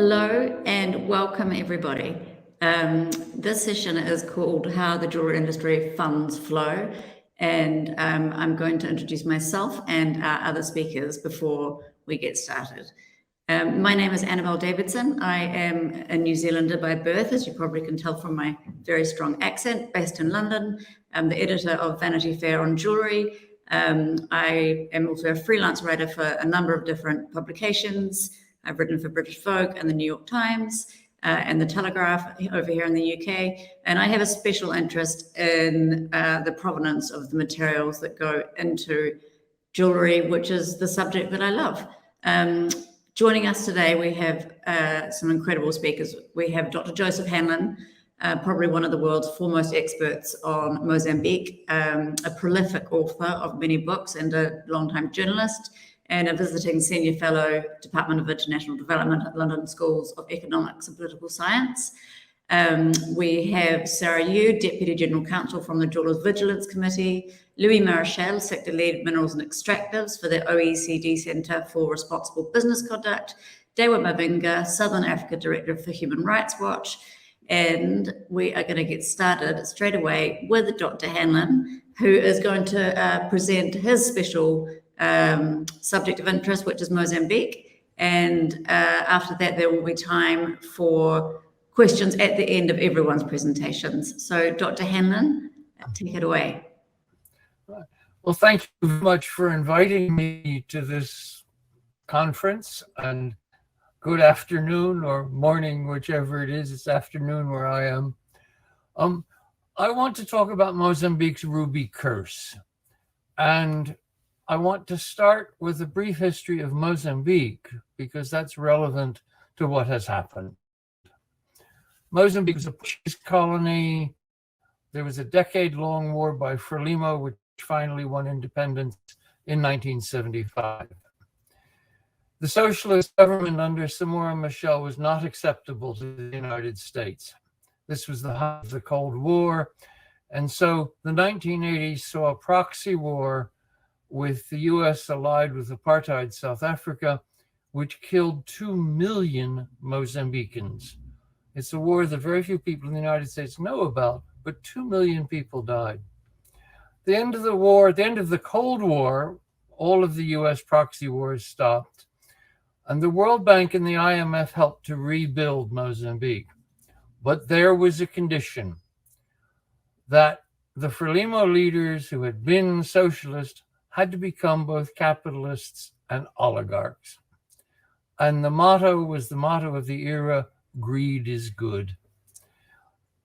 Hello and welcome everybody. This session is called How the Jewellery Industry Funds Flow, and I'm going to introduce myself and our other speakers before we get started. My name is Annabel Davidson. I am a New Zealander by birth, as you probably can tell from my very strong accent, based in London. I'm the editor of Vanity Fair on jewellery. I am also a freelance writer for a number of different publications. I've written for British Vogue and the New York Times and the Telegraph over here in the UK. And I have a special interest in the provenance of the materials that go into jewellery, which is the subject that I love. Joining us today, we have some incredible speakers. We have Dr. Joseph Hanlon, probably one of the world's foremost experts on Mozambique, a prolific author of many books and a longtime journalist, and a visiting senior fellow, Department of International Development at London Schools of Economics and Political Science. We have Sara Yood, Deputy General Counsel from the Jewellers Vigilance Committee, Marechal, Sector Lead Minerals and Extractives for the OECD Centre for Responsible Business Conduct, Dewa Mavhinga, Southern Africa Director for Human Rights Watch. And we are going to get started straight away with Dr. Hanlon, who is going to present his special subject of interest, which is Mozambique. And after that, there will be time for questions at the end of everyone's presentations. So Dr. Hanlon, take it away. Well, thank you very much for inviting me to this conference, and good afternoon or morning, whichever it is. It's afternoon where I am. I want to talk about Mozambique's ruby curse, and I want to start with a brief history of Mozambique because that's relevant to what has happened. Mozambique was a Portuguese colony. There was a decade-long war by Frelimo, which finally won independence in 1975. The socialist government under Samora Machel was not acceptable to the United States. This was the height of the Cold War, and so the 1980s saw a proxy war with the US allied with apartheid South Africa, which killed 2 million Mozambicans. It's a war that very few people in the United States know about, but 2 million people died. The end of the war, at the end of the Cold War, all of the US proxy wars stopped, and the World Bank and the IMF helped to rebuild Mozambique. But there was a condition that the Frelimo leaders who had been socialist had to become both capitalists and oligarchs. And the motto was the motto of the era, greed is good.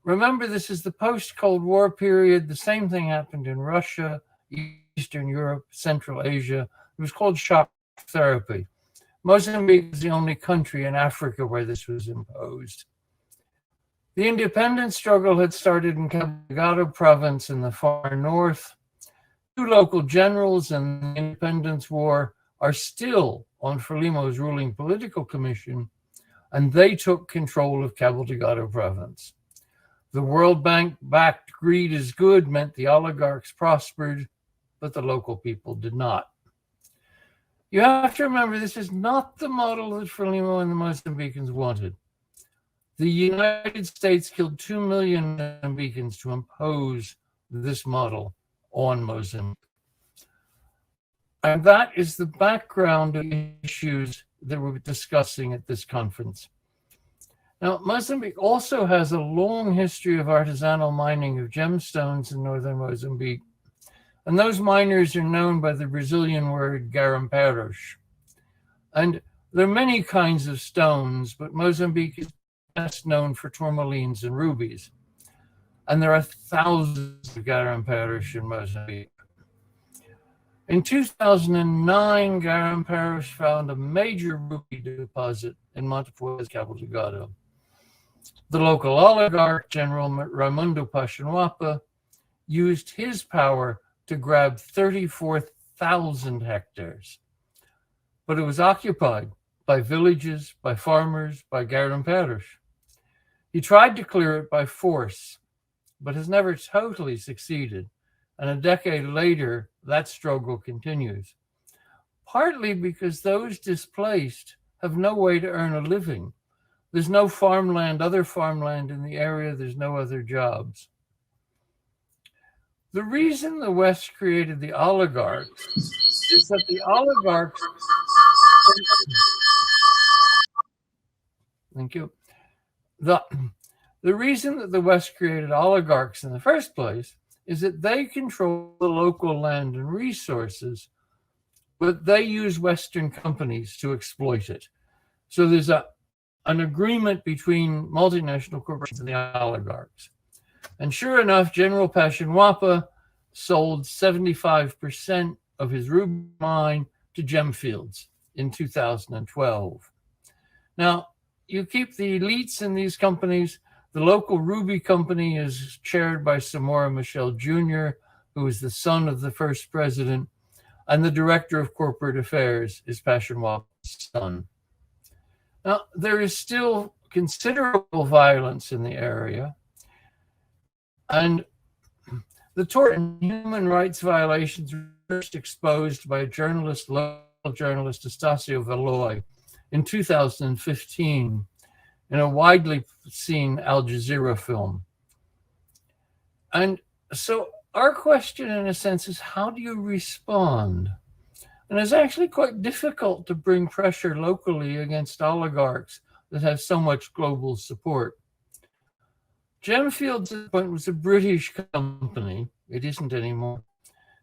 Remember, this is the post-Cold War period. The same thing happened in Russia, Eastern Europe, Central Asia. It was called shock therapy. Mozambique was the only country in Africa where this was imposed. The independence struggle had started in Cabo Delgado province in the far north. 2 local generals in the independence war are still on Frelimo's ruling political commission, and they took control of Cabo Delgado province. The World Bank-backed greed is good meant the oligarchs prospered, but the local people did not. You have to remember, this is not the model that Frelimo and the Mozambicans wanted. The United States killed 2 million Mozambicans to impose this model on Mozambique. And that is the background of issues that we're discussing at this conference. Now, Mozambique also has a long history of artisanal mining of gemstones in northern Mozambique. And those miners are known by the Brazilian word garimpeiros. And there are many kinds of stones, but Mozambique is best known for tourmalines and rubies. And there are thousands of garimpeiros in Mozambique. In 2009, garimpeiros found a major ruby deposit in Montepuez, Cabo Delgado. The local oligarch, General Raimundo Pachinwapa, used his power to grab 34,000 hectares. But it was occupied by villages, by farmers, by garimpeiros. He tried to clear it by force, but has never totally succeeded. And a decade later, that struggle continues. Partly because those displaced have no way to earn a living. There's no farmland, other farmland in the area. There's no other jobs. The reason the West created the oligarchs is that the oligarchs, thank you. The reason that the West created oligarchs in the first place is that they control the local land and resources, but they use Western companies to exploit it. So there's an agreement between multinational corporations and the oligarchs. And sure enough, General Pashanwapa sold 75% of his ruby mine to Gemfields in 2012. Now, you keep the elites in these companies. The local ruby company is chaired by Samora Machel Jr., who is the son of the first president, and the director of corporate affairs is Pashanwapa's son. Now, there is still considerable violence in the area, and the tort and human rights violations were first exposed by local journalist Estacio Veloy in 2015 in a widely seen Al Jazeera film. And so our question, in a sense, is how do you respond? And it's actually quite difficult to bring pressure locally against oligarchs that have so much global support. Gemfields at the point was a British company. It isn't anymore.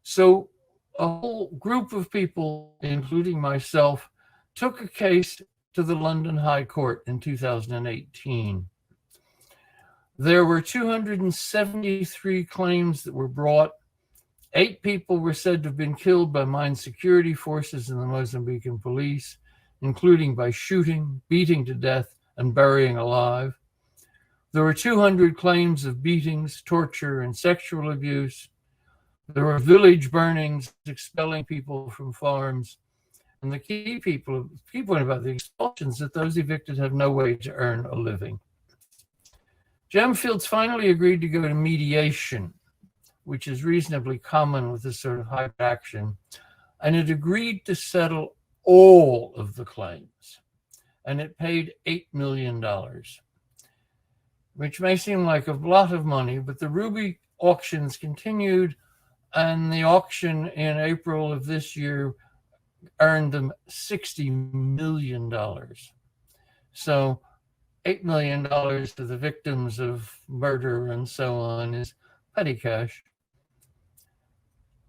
So a whole group of people, including myself, took a case to the London High Court in 2018. There were 273 claims that were brought. 8 people were said to have been killed by mine security forces and the Mozambican police, including by shooting, beating to death, and burying alive. There were 200 claims of beatings, torture, and sexual abuse. There were village burnings, expelling people from farms. And the key point about the expulsions is that those evicted have no way to earn a living. Gemfields finally agreed to go to mediation, which is reasonably common with this sort of hybrid action, and it agreed to settle all of the claims. And it paid $8 million. Which may seem like a lot of money, but the ruby auctions continued, and the auction in April of this year earned them $60 million. So $8 million to the victims of murder and so on is petty cash.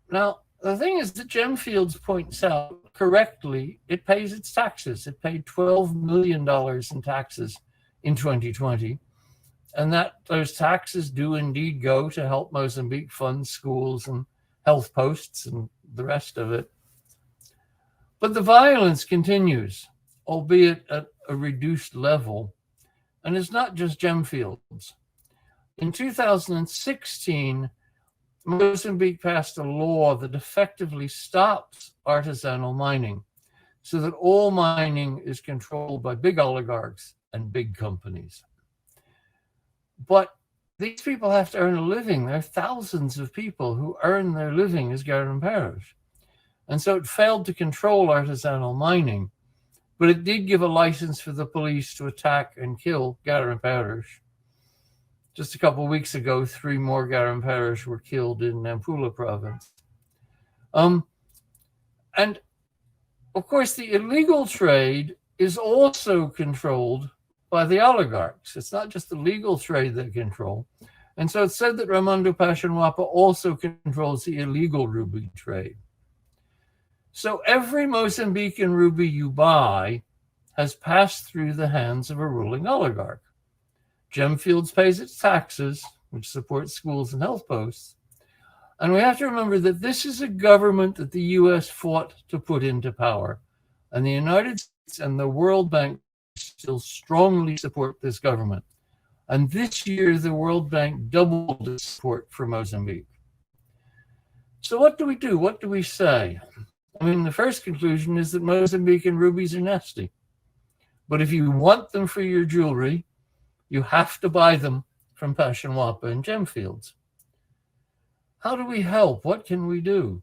Now, the thing is that Gemfields points out correctly, it pays its taxes. It paid $12 million in taxes in 2020. And that those taxes do indeed go to help Mozambique fund schools and health posts and the rest of it. But the violence continues, albeit at a reduced level. And it's not just Gemfields. In 2016, Mozambique passed a law that effectively stops artisanal mining so that all mining is controlled by big oligarchs and big companies. But these people have to earn a living. There are thousands of people who earn their living as Garimperos. And so it failed to control artisanal mining, but it did give a license for the police to attack and kill Garimperos. Just a couple of weeks ago, 3 more Garimperos were killed in Nampula province. And of course, the illegal trade is also controlled by the oligarchs. It's not just the legal trade they control. And so it's said that Raimundo Pashanwapa also controls the illegal ruby trade. So every Mozambican ruby you buy has passed through the hands of a ruling oligarch. Gemfields pays its taxes, which supports schools and health posts. And we have to remember that this is a government that the US fought to put into power. And the United States and the World Bank still strongly support this government. And this year, the World Bank doubled its support for Mozambique. So what do we do? What do we say? I mean, the first conclusion is that Mozambican rubies are nasty. But if you want them for your jewelry, you have to buy them from Pashanwapa and Gemfields. How do we help? What can we do?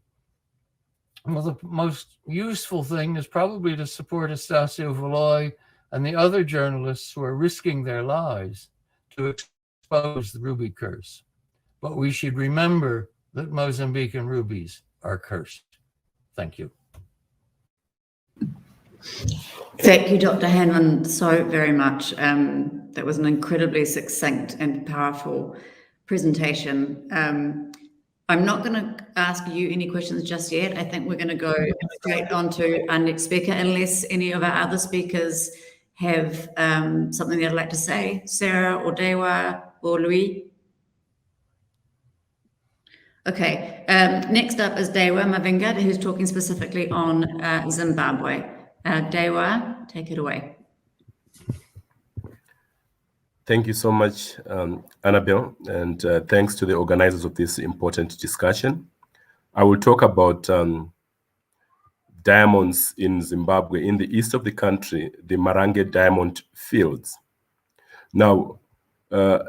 Well, the most useful thing is probably to support Estacio Veloy and the other journalists were risking their lives to expose the ruby curse. But we should remember that Mozambican rubies are cursed. Thank you. Thank you, Dr. Hanlon, so very much. That was an incredibly succinct and powerful presentation. I'm not going to ask you any questions just yet. I think we're going to go straight on to our next speaker, unless any of our other speakers have something they'd like to say. Sara or Dewa or Louis? Okay, next up is Dewa Mavhinga, who's talking specifically on Zimbabwe. Dewa, take it away. Thank you so much, Annabel, and thanks to the organizers of this important discussion. I will talk about diamonds in Zimbabwe, in the east of the country, the Marange diamond fields. Now,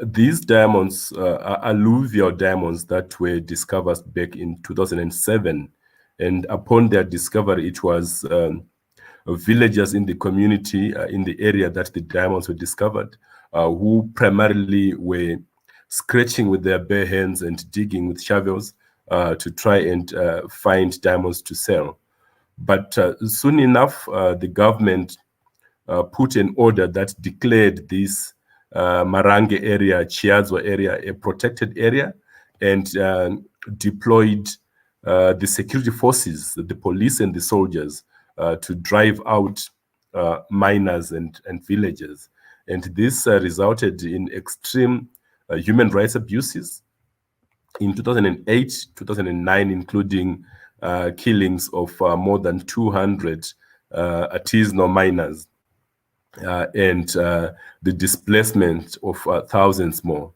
these diamonds are alluvial diamonds that were discovered back in 2007. And upon their discovery, it was villagers in the community, in the area that the diamonds were discovered, who primarily were scratching with their bare hands and digging with shovels to try and find diamonds to sell. But soon enough, the government put an order that declared this Marange area, Chiadzwa area, a protected area, and deployed the security forces, the police and the soldiers, to drive out miners and villagers. And this resulted in extreme human rights abuses in 2008, 2009, including killings of more than 200 artisanal miners and the displacement of thousands more.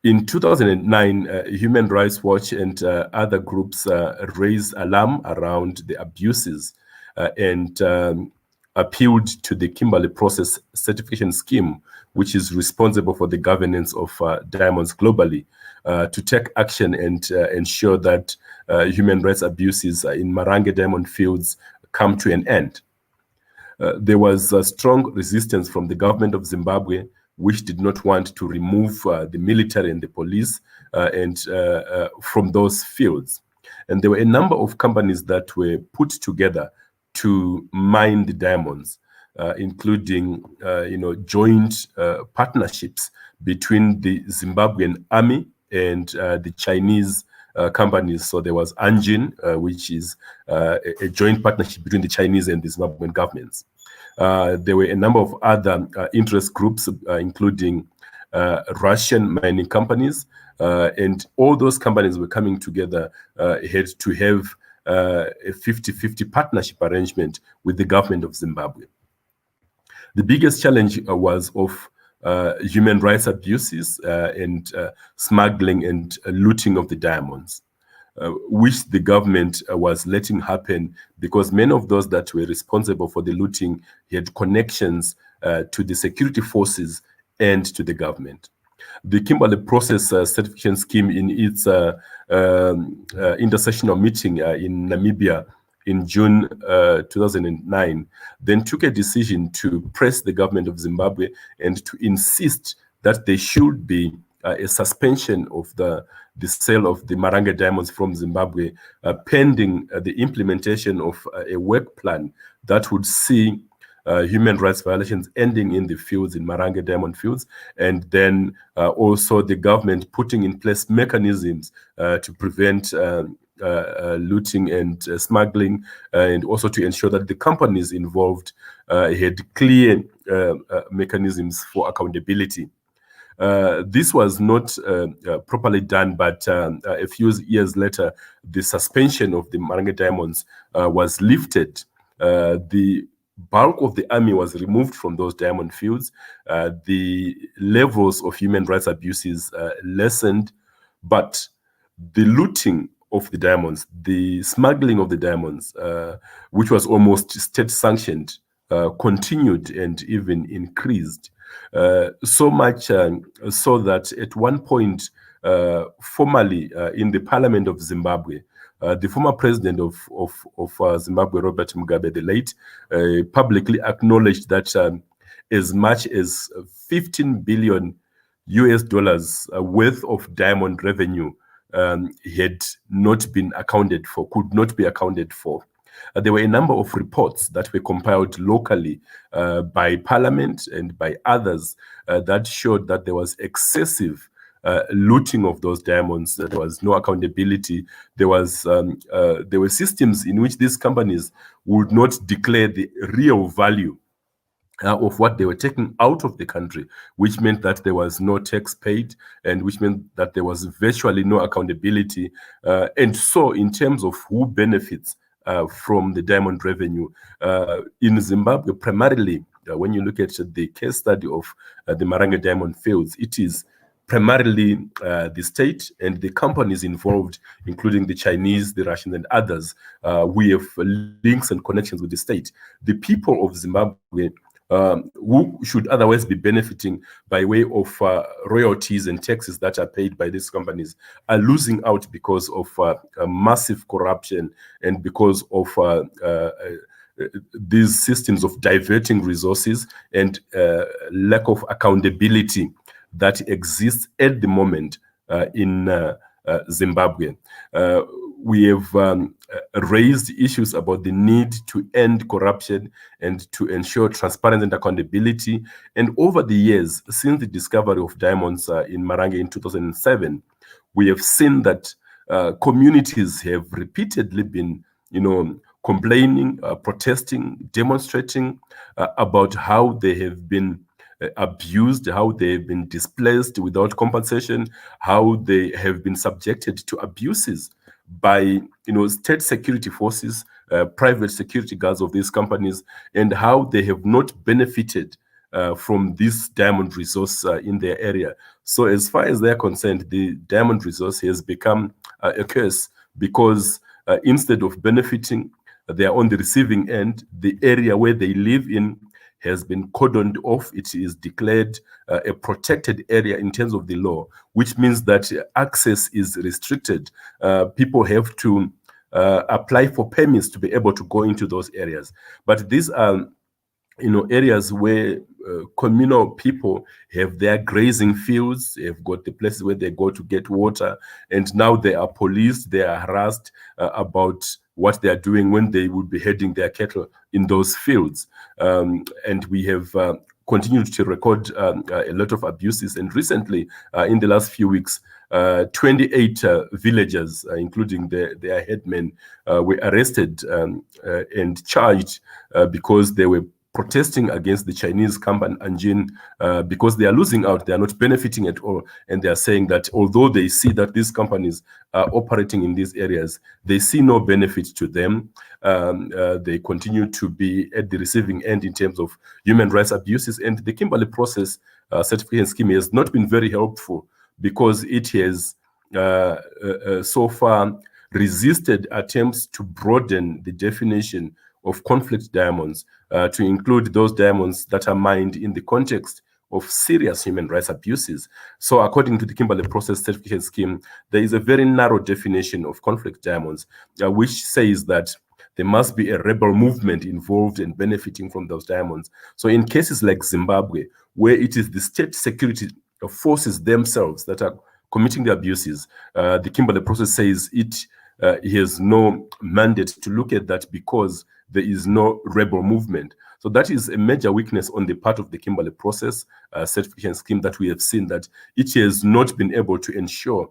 In 2009, Human Rights Watch and other groups raised alarm around the abuses and appealed to the Kimberley Process Certification Scheme, which is responsible for the governance of diamonds globally, to take action and ensure that human rights abuses in Marange diamond fields come to an end. There was a strong resistance from the government of Zimbabwe, which did not want to remove the military and the police from those fields. And there were a number of companies that were put together to mine the diamonds, including joint partnerships between the Zimbabwean army and the Chinese companies. So there was Anjin, which is a joint partnership between the Chinese and the Zimbabwean governments. There were a number of other interest groups, including Russian mining companies, and all those companies were coming together, had to have a 50-50 partnership arrangement with the government of Zimbabwe. The biggest challenge was of human rights abuses and smuggling and looting of the diamonds, which the government was letting happen because many of those that were responsible for the looting had connections to the security forces and to the government. The Kimberley Process Certification Scheme, in its intersessional meeting in Namibia in June 2009, then took a decision to press the government of Zimbabwe and to insist that there should be a suspension of the sale of the Marange diamonds from Zimbabwe, pending the implementation of a work plan that would see human rights violations ending in the fields, in Marange diamond fields, and then also the government putting in place mechanisms to prevent looting and smuggling, and also to ensure that the companies involved had clear mechanisms for accountability. This was not properly done, but a few years later, the suspension of the Marange diamonds was lifted. The bulk of the army was removed from those diamond fields. The levels of human rights abuses lessened, but the looting of the diamonds, the smuggling of the diamonds, which was almost state-sanctioned, continued and even increased. So much so that at one point, formally in the Parliament of Zimbabwe, the former president of Zimbabwe, Robert Mugabe, the late, publicly acknowledged that as much as 15 billion US dollars worth of diamond revenue had not been accounted for, could not be accounted for. There were a number of reports that were compiled locally by Parliament and by others that showed that there was excessive looting of those diamonds. There was no accountability. There were systems in which these companies would not declare the real value of what they were taking out of the country, which meant that there was no tax paid, and which meant that there was virtually no accountability. And so in terms of who benefits from the diamond revenue in Zimbabwe, primarily, when you look at the case study of the Mavhinga diamond fields, it is primarily the state and the companies involved, including the Chinese, the Russians, and others. We have links and connections with the state. The people of Zimbabwe, who should otherwise be benefiting by way of royalties and taxes that are paid by these companies, are losing out because of massive corruption and because of these systems of diverting resources and lack of accountability that exists at the moment in Zimbabwe. We have raised issues about the need to end corruption and to ensure transparency and accountability. And over the years, since the discovery of diamonds in Mavhinga in 2007, we have seen that communities have repeatedly been, complaining, protesting, demonstrating about how they have been abused, how they've been displaced without compensation, how they have been subjected to abuses by state security forces, private security guards of these companies, and how they have not benefited from this diamond resource in their area. So as far as they're concerned, the diamond resource has become a curse, because instead of benefiting, they are on the receiving end. The area where they live in has been cordoned off. It is declared a protected area in terms of the law, which means that access is restricted. People have to apply for permits to be able to go into those areas. But these are areas where communal people have their grazing fields, they've got the places where they go to get water, and now they are policed, they are harassed about what they are doing when they would be heading their cattle in those fields. And we have continued to record a lot of abuses. And recently, in the last few weeks, 28 villagers, including their headmen, were arrested and charged because they were protesting against the Chinese company Anjin, because they are losing out, they are not benefiting at all. And they are saying that although they see that these companies are operating in these areas, they see no benefit to them. They continue to be at the receiving end in terms of human rights abuses. And the Kimberley process certification scheme has not been very helpful, because it has so far resisted attempts to broaden the definition of conflict diamonds to include those diamonds that are mined in the context of serious human rights abuses. So according to the Kimberley process certification scheme, there is a very narrow definition of conflict diamonds, which says that there must be a rebel movement involved in benefiting from those diamonds. So in cases like Zimbabwe, where it is the state security forces themselves that are committing the abuses, the Kimberley process says it has no mandate to look at that, because there is no rebel movement. So that is a major weakness on the part of the Kimberley process certification scheme that we have seen, that it has not been able to ensure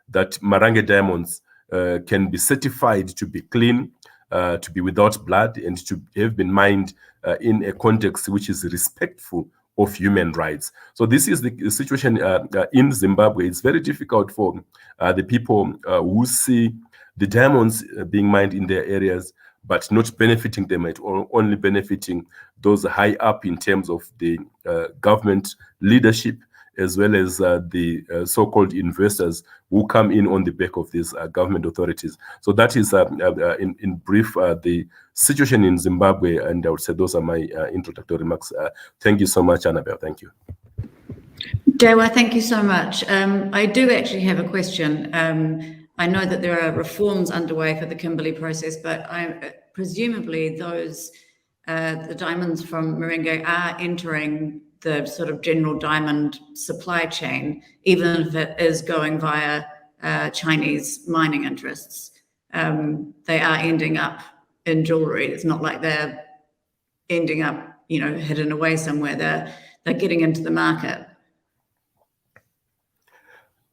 that Mavhinga diamonds can be certified to be clean, to be without blood, and to have been mined in a context which is respectful of human rights. So this is the situation in Zimbabwe. It's very difficult for the people who see the diamonds being mined in their areas, but not benefiting them at all, only benefiting those high up in terms of the government leadership, as well as the so-called investors who come in on the back of these government authorities. So that is, in brief, the situation in Zimbabwe, and I would say those are my introductory remarks. Thank you so much, Annabel. Thank you. Dewa, thank you so much. I do actually have a question. I know that there are reforms underway for the Kimberley process, but presumably those the diamonds from Mavhinga are entering the sort of general diamond supply chain, even if it is going via Chinese mining interests. They are ending up in jewellery. It's not like they're ending up, hidden away somewhere. They're getting into the market.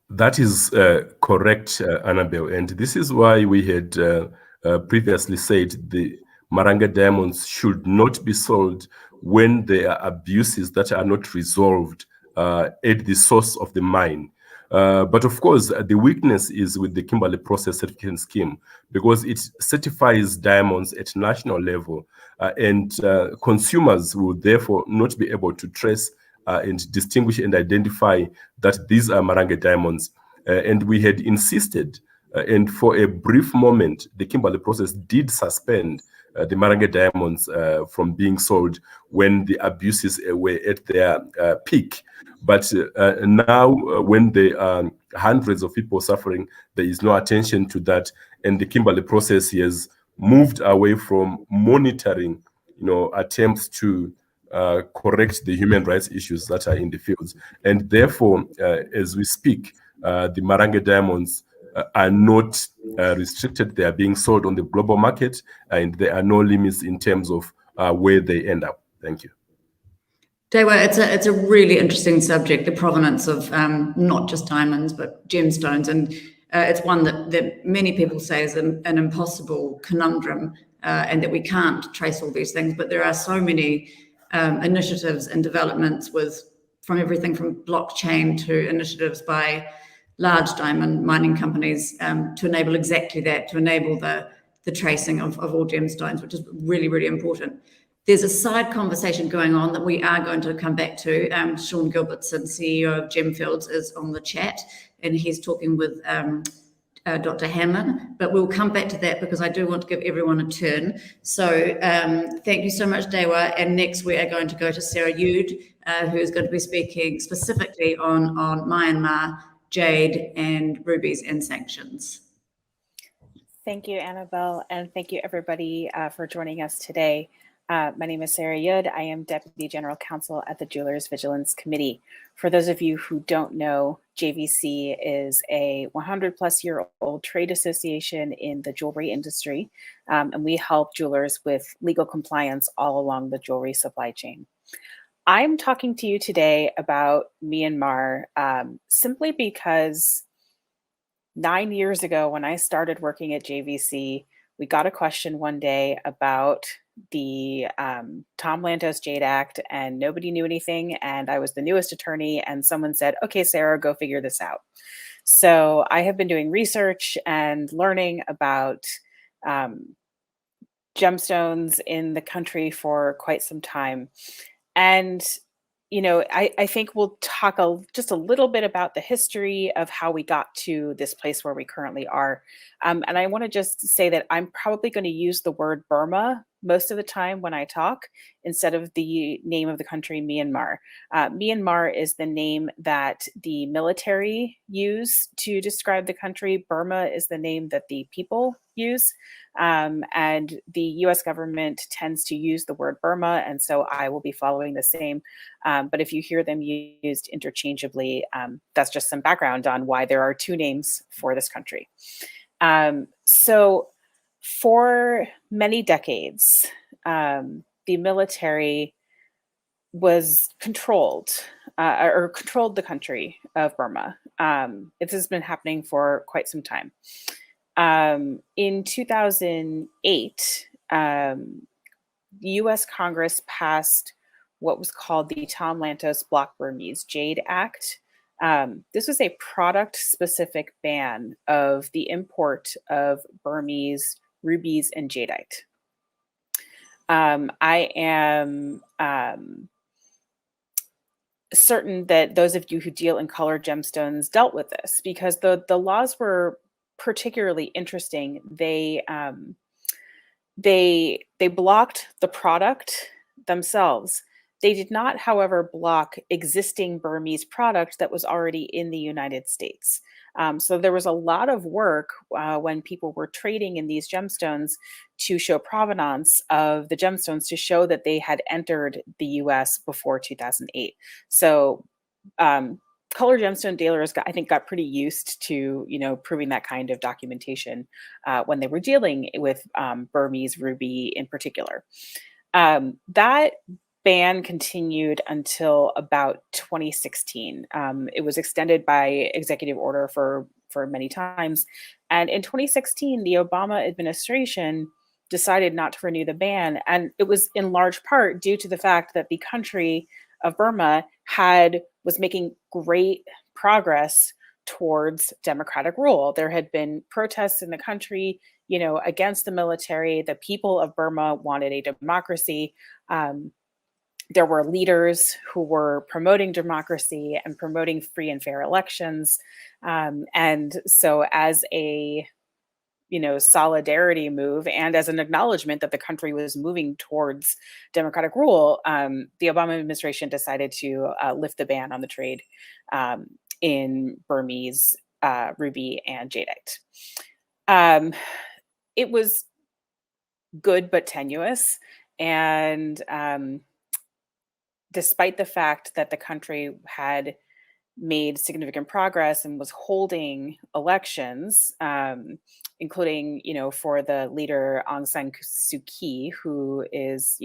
That is correct, Annabel, and this is why we had previously said the Mavhinga diamonds should not be sold when there are abuses that are not resolved at the source of the mine. But of course, the weakness is with the Kimberley Process Certification Scheme, because it certifies diamonds at national level, and consumers will therefore not be able to trace and distinguish and identify that these are Mavhinga diamonds. And we had insisted, and for a brief moment, the Kimberley process did suspend the Mavhinga diamonds from being sold when the abuses were at their peak. But now, when there are hundreds of people suffering, there is no attention to that, and the Kimberley process has moved away from monitoring, attempts to correct the human rights issues that are in the fields. And therefore, as we speak, the Mavhinga diamonds are not restricted. They are being sold on the global market, and there are no limits in terms of where they end up. Thank you. Dewa, it's a really interesting subject, the provenance of not just diamonds, but gemstones. And it's one that many people say is an impossible conundrum, and that we can't trace all these things. But there are so many initiatives and developments from everything from blockchain to initiatives by large diamond mining companies to enable exactly that, to enable the tracing of all gemstones, which is really, really important. There's a side conversation going on that we are going to come back to. Sean Gilbertson, CEO of Gemfields, is on the chat, and he's talking with Dr. Hanlon, but we'll come back to that because I do want to give everyone a turn. So thank you so much, Dewa. And next we are going to go to Sara Yood, who is going to be speaking specifically on Myanmar, jade and rubies and sanctions. Thank you, Annabel, and thank you everybody for joining us today. My name is Sara Yood. I am Deputy General Counsel at the Jewelers Vigilance Committee. For those of you who don't know, JVC is a 100-plus-year-old trade association in the jewelry industry, and we help jewelers with legal compliance all along the jewelry supply chain. I'm talking to you today about Myanmar simply because 9 years ago, when I started working at JVC, we got a question one day about the Tom Lantos Jade Act, and nobody knew anything. And I was the newest attorney, and someone said, "Okay, Sarah, go figure this out." So I have been doing research and learning about gemstones in the country for quite some time. And I think we'll talk just a little bit about the history of how we got to this place where we currently are. And I want to just say that I'm probably going to use the word Burma most of the time when I talk, instead of the name of the country, Myanmar. Myanmar is the name that the military use to describe the country. Burma is the name that the people use. And the US government tends to use the word Burma, and so I will be following the same. But if you hear them used interchangeably, that's just some background on why there are two names for this country. So for many decades, the military was controlled the country of Burma. It has been happening for quite some time. In 2008, the U.S. Congress passed what was called the Tom Lantos Block Burmese Jade Act. This was a product-specific ban of the import of Burmese rubies and jadeite. I am certain that those of you who deal in colored gemstones dealt with this, because the laws were particularly interesting. They blocked the product themselves. They did not, however, block existing Burmese product that was already in the United States. So there was a lot of work when people were trading in these gemstones to show provenance of the gemstones, to show that they had entered the US before 2008. So color gemstone dealers got pretty used to, proving that kind of documentation when they were dealing with Burmese ruby in particular. That ban continued until about 2016. It was extended by executive order for many times, and in 2016, the Obama administration decided not to renew the ban, and it was in large part due to the fact that the country of Burma was making great progress towards democratic rule. There had been protests in the country, against the military. The people of Burma wanted a democracy. There were leaders who were promoting democracy and promoting free and fair elections. And so as a solidarity move and as an acknowledgement that the country was moving towards democratic rule, the Obama administration decided to lift the ban on the trade in Burmese ruby and jadeite. It was good but tenuous, and despite the fact that the country had made significant progress and was holding elections, including, for the leader Aung San Suu Kyi, who is,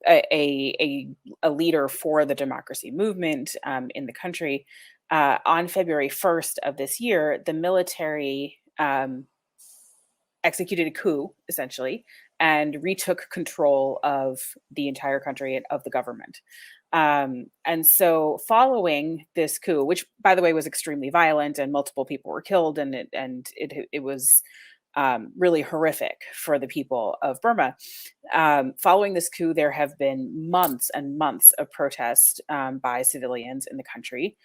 a leader for the democracy movement in the country. On February 1st of this year, the military executed a coup, essentially, and retook control of the entire country and of the government. And so following this coup, which by the way was extremely violent and multiple people were killed, and it was really horrific for the people of Burma. Following this coup, there have been months and months of protest by civilians in the country.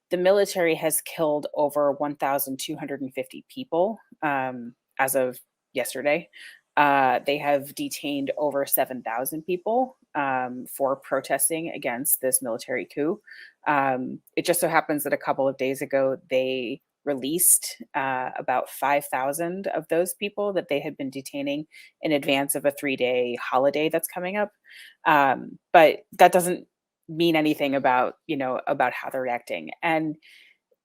The military has killed over 1,250 people as of yesterday. They have detained over 7,000 people for protesting against this military coup. It just so happens that a couple of days ago, they released about 5,000 of those people that they had been detaining in advance of a 3-day holiday that's coming up. But that doesn't mean anything about, about how they're reacting. And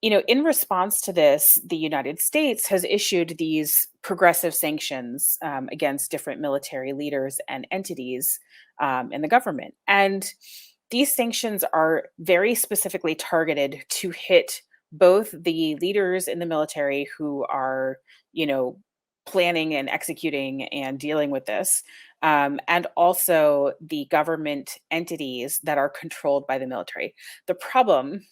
in response to this, the United States has issued these progressive sanctions against different military leaders and entities in the government. And these sanctions are very specifically targeted to hit both the leaders in the military who are, planning and executing and dealing with this, and also the government entities that are controlled by the military. The problem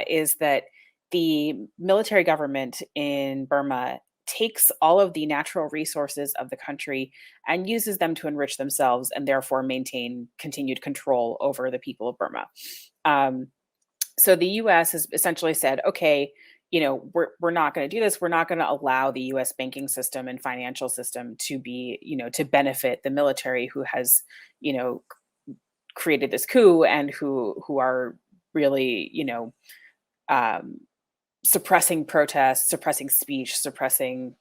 is that the military government in Burma takes all of the natural resources of the country and uses them to enrich themselves and therefore maintain continued control over the people of Burma. So the US has essentially said, okay, we're not going to do this. We're not going to allow the US banking system and financial system to be, to benefit the military who has, created this coup and who are really, suppressing protests, suppressing speech, suppressing,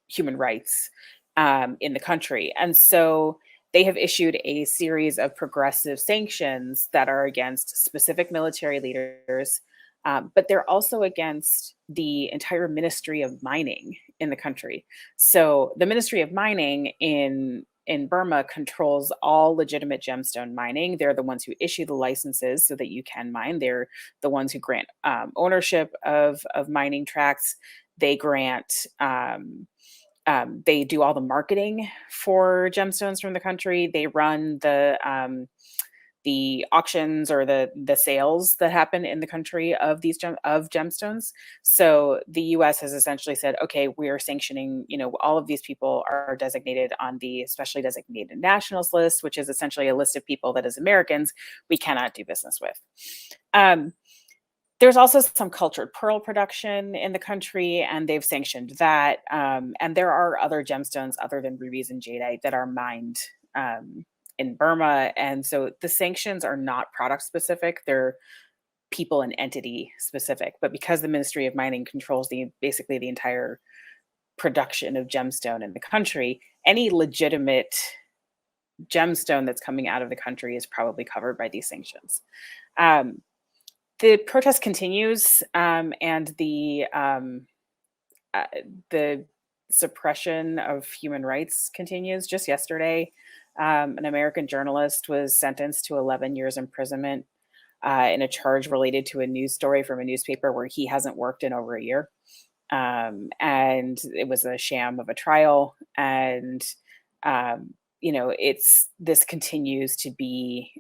human rights in the country. And so they have issued a series of progressive sanctions that are against specific military leaders, but they're also against the entire Ministry of Mining in the country. So the Ministry of Mining in Burma controls all legitimate gemstone mining. They're the ones who issue the licenses so that you can mine. They're the ones who grant ownership of mining tracts. They grant, they do all the marketing for gemstones from the country. They run the auctions or the sales that happen in the country of these gemstones. So the US has essentially said, okay, we are sanctioning, all of these people are designated on the specially designated nationals list, which is essentially a list of people that as Americans, we cannot do business with. There's also some cultured pearl production in the country, and they've sanctioned that. And there are other gemstones other than rubies and jadeite that are mined in Burma. And so the sanctions are not product specific. They're people and entity specific, but because the Ministry of Mining controls basically the entire production of gemstone in the country, any legitimate gemstone that's coming out of the country is probably covered by these sanctions. The protest continues, and the suppression of human rights continues. Just yesterday, an American journalist was sentenced to 11 years imprisonment in a charge related to a news story from a newspaper where he hasn't worked in over a year. And it was a sham of a trial. And, you know, this continues to be,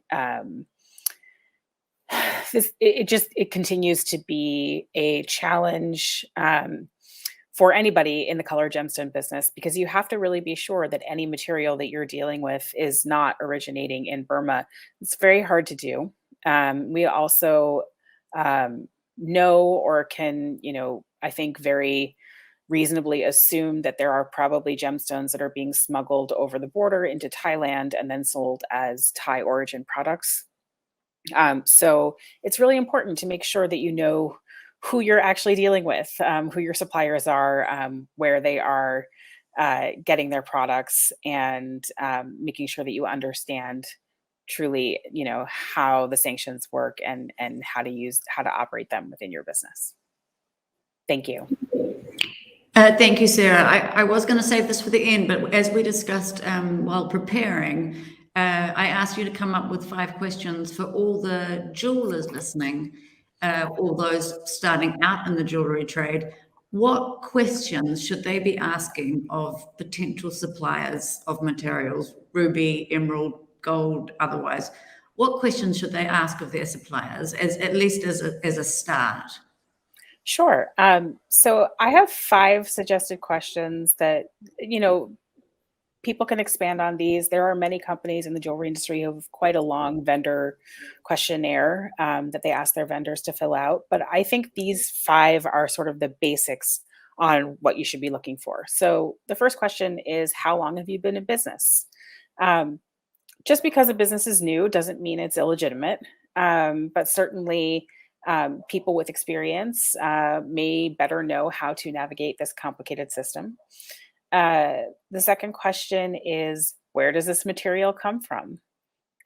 it continues to be a challenge for anybody in the color gemstone business, because you have to really be sure that any material that you're dealing with is not originating in Burma. It's very hard to do. We also know, or can, you know, I think very reasonably assume that there are probably gemstones that are being smuggled over the border into Thailand and then sold as Thai origin products. So it's really important to make sure that you know who you're actually dealing with, who your suppliers are, where they are getting their products, and making sure that you understand truly, you know, how the sanctions work and how to operate them within your business. Thank you. Thank you, Sarah. I was going to save this for the end, but as we discussed while preparing, I asked you to come up with 5 questions for all the jewelers listening, all those starting out in the jewelry trade. What questions should they be asking of potential suppliers of materials, ruby, emerald, gold, otherwise? What questions should they ask of their suppliers, at least as a start? Sure. So I have 5 suggested questions that, you know, people can expand on these. There are many companies in the jewelry industry who have quite a long vendor questionnaire that they ask their vendors to fill out. But I think these 5 are sort of the basics on what you should be looking for. So the first question is, how long have you been in business? Just because a business is new doesn't mean it's illegitimate, but certainly people with experience may better know how to navigate this complicated system. The second question is, where does this material come from?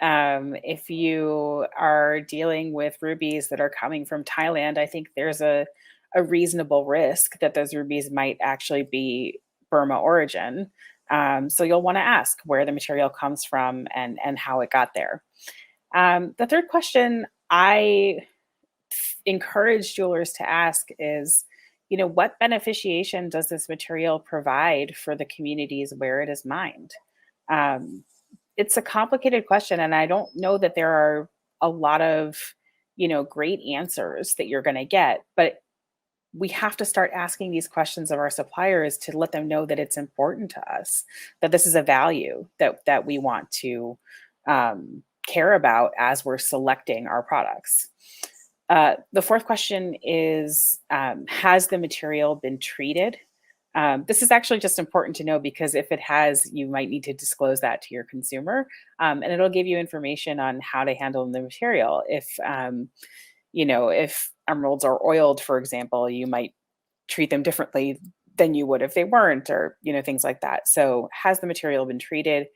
If you are dealing with rubies that are coming from Thailand, I think there's a reasonable risk that those rubies might actually be Burma origin. So you'll want to ask where the material comes from and how it got there. The third question I encourage jewelers to ask is, you know, what beneficiation does this material provide for the communities where it is mined? It's a complicated question, and I don't know that there are a lot of, you know, great answers that you're going to get, but we have to start asking these questions of our suppliers to let them know that it's important to us, that this is a value that we want to care about as we're selecting our products. The fourth question is, has the material been treated? This is actually just important to know, because if it has, you might need to disclose that to your consumer, and it'll give you information on how to handle the material. If, you know, if emeralds are oiled, for example, you might treat them differently than you would if they weren't, or, you know, things like that. So has the material been treated?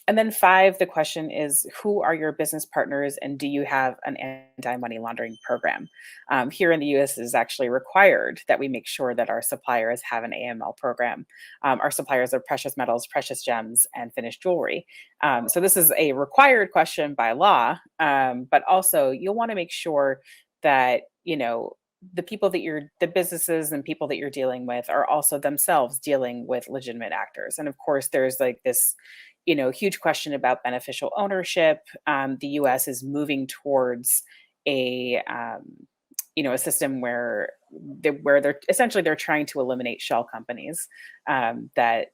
And then 5, the question is, who are your business partners, and do you have an anti-money laundering program? Here in the US, it is actually required that we make sure that our suppliers have an AML program. Our suppliers are precious metals, precious gems, and finished jewelry. So this is a required question by law, but also you'll want to make sure that, you know, the businesses and people that you're dealing with are also themselves dealing with legitimate actors. And of course, there's like this, you know, huge question about beneficial ownership. The U.S. is moving towards a, you know, a system where they're essentially trying to eliminate shell companies that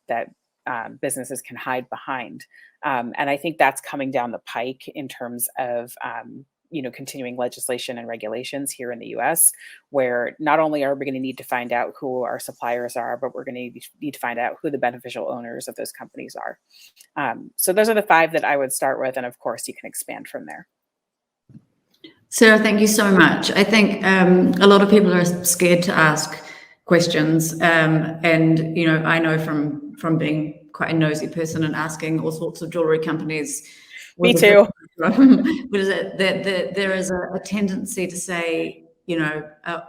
businesses can hide behind, and I think that's coming down the pike in terms of you know, continuing legislation and regulations here in the US, where not only are we going to need to find out who our suppliers are, but we're going to need to find out who the beneficial owners of those companies are. So those are the 5 that I would start with. And of course, you can expand from there. Sarah, thank you so much. I think a lot of people are scared to ask questions, and I know from being quite a nosy person and asking all sorts of jewelry companies. Me too. What is it? That there is a tendency to say,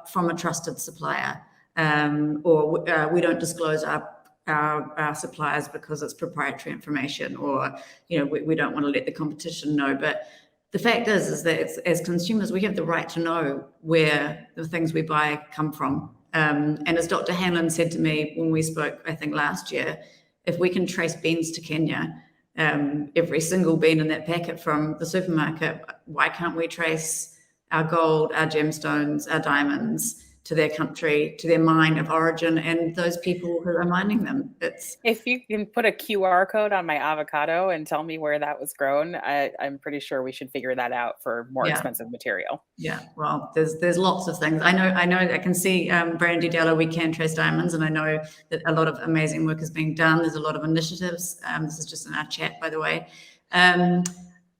from a trusted supplier, or we don't disclose our suppliers because it's proprietary information, or we don't want to let the competition know. But the fact is that as consumers, we have the right to know where the things we buy come from. And as Dr. Hanlon said to me when we spoke, I think last year, if we can trace beans to Kenya, every single bean in that packet from the supermarket, why can't we trace our gold, our gemstones, our diamonds to their country, to their mine of origin, and those people who are mining them? If you can put a QR code on my avocado and tell me where that was grown, I'm pretty sure we should figure that out for more expensive material. Yeah, well, there's lots of things. I know. I can see Brandy Della, we can trace diamonds, and I know that a lot of amazing work is being done. There's a lot of initiatives. This is just in our chat, by the way.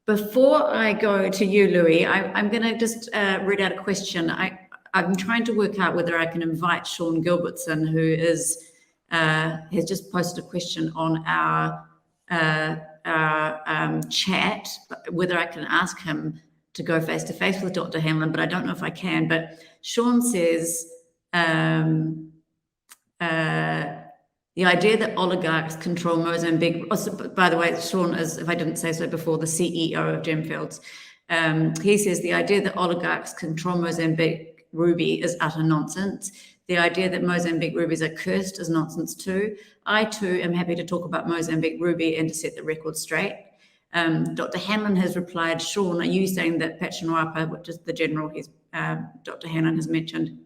Before I go to you, Louis, I'm going to just read out a question. I'm trying to work out whether I can invite Sean Gilbertson, who has just posted a question on our chat, whether I can ask him to go face to face with Dr. Hanlon, but I don't know if I can. But Sean says the idea that oligarchs control Mozambique. Also, by the way, Sean is, if I didn't say so before, the CEO of Gemfields. He says the idea that oligarchs control Mozambique ruby is utter nonsense. The idea that Mozambique rubies are cursed is nonsense too. I too am happy to talk about Mozambique ruby and to set the record straight. Dr. Hanlon has replied, Sean, are you saying that Pachinwapa, which is the general Dr. Hanlon has mentioned,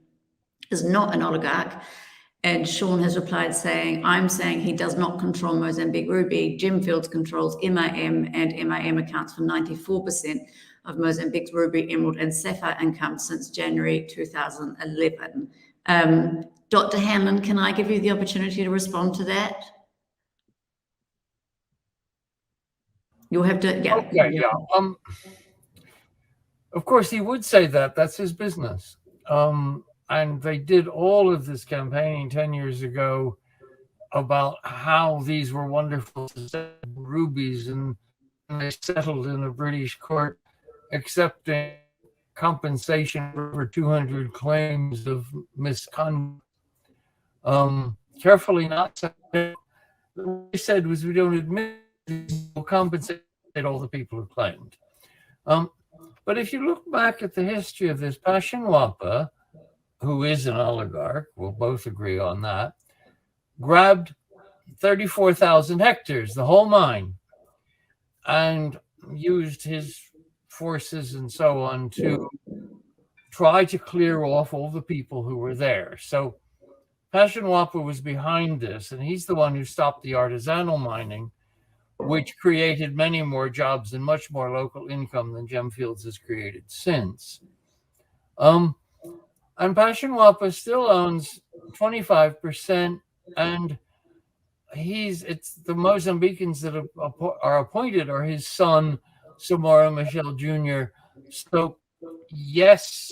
is not an oligarch? And Sean has replied saying, I'm saying he does not control Mozambique ruby. Gemfields controls MIM, and MIM accounts for 94% of Mozambique's ruby, emerald, and sapphire income since January 2011. Dr. Hanlon, can I give you the opportunity to respond to that? You'll have to, yeah. Okay, yeah. Of course, he would say that. That's his business. And they did all of this campaigning 10 years ago about how these were wonderful rubies, and they settled in a British court accepting compensation for over 200 claims of misconduct. Carefully not said. What they said was, we don't admit we'll compensate all the people who claimed. But if you look back at the history of this, Pachinwapa, who is an oligarch, we'll both agree on that, grabbed 34,000 hectares, the whole mine, and used his forces and so on to try to clear off all the people who were there. So Pachinwapa was behind this, and he's the one who stopped the artisanal mining, which created many more jobs and much more local income than Gemfields has created since. And Pachinwapa still owns 25%, and it's the Mozambicans that are appointed are his son, Samora Michel Jr. So yes,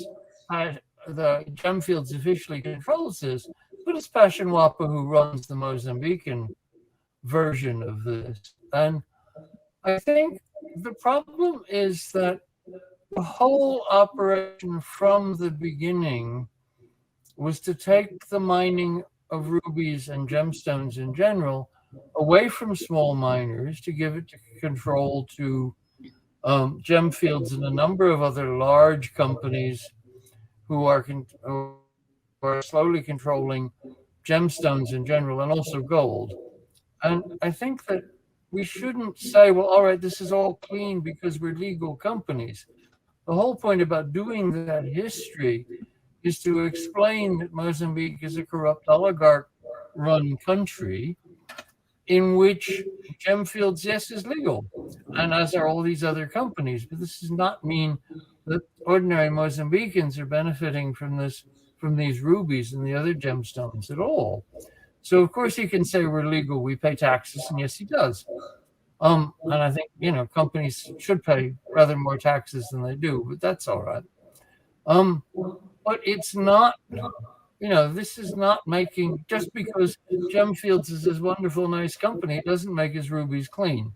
the Gemfields officially controls this, but it's Pachinwapa who runs the Mozambican version of this. And I think the problem is that the whole operation from the beginning was to take the mining of rubies and gemstones in general away from small miners, to give it to control to Gemfields and a number of other large companies who are slowly controlling gemstones in general, and also gold. And I think that we shouldn't say, well, all right, this is all clean because we're legal companies. The whole point about doing that history is to explain that Mozambique is a corrupt oligarch-run country in which Gemfields, yes, is legal, and as are all these other companies. But this does not mean that ordinary Mozambicans are benefiting from these rubies and the other gemstones at all. So of course he can say we're legal, we pay taxes, and yes, he does. And I think, companies should pay rather more taxes than they do, but that's all right. But it's not, this is not making, just because Gemfields is this wonderful, nice company, it doesn't make his rubies clean.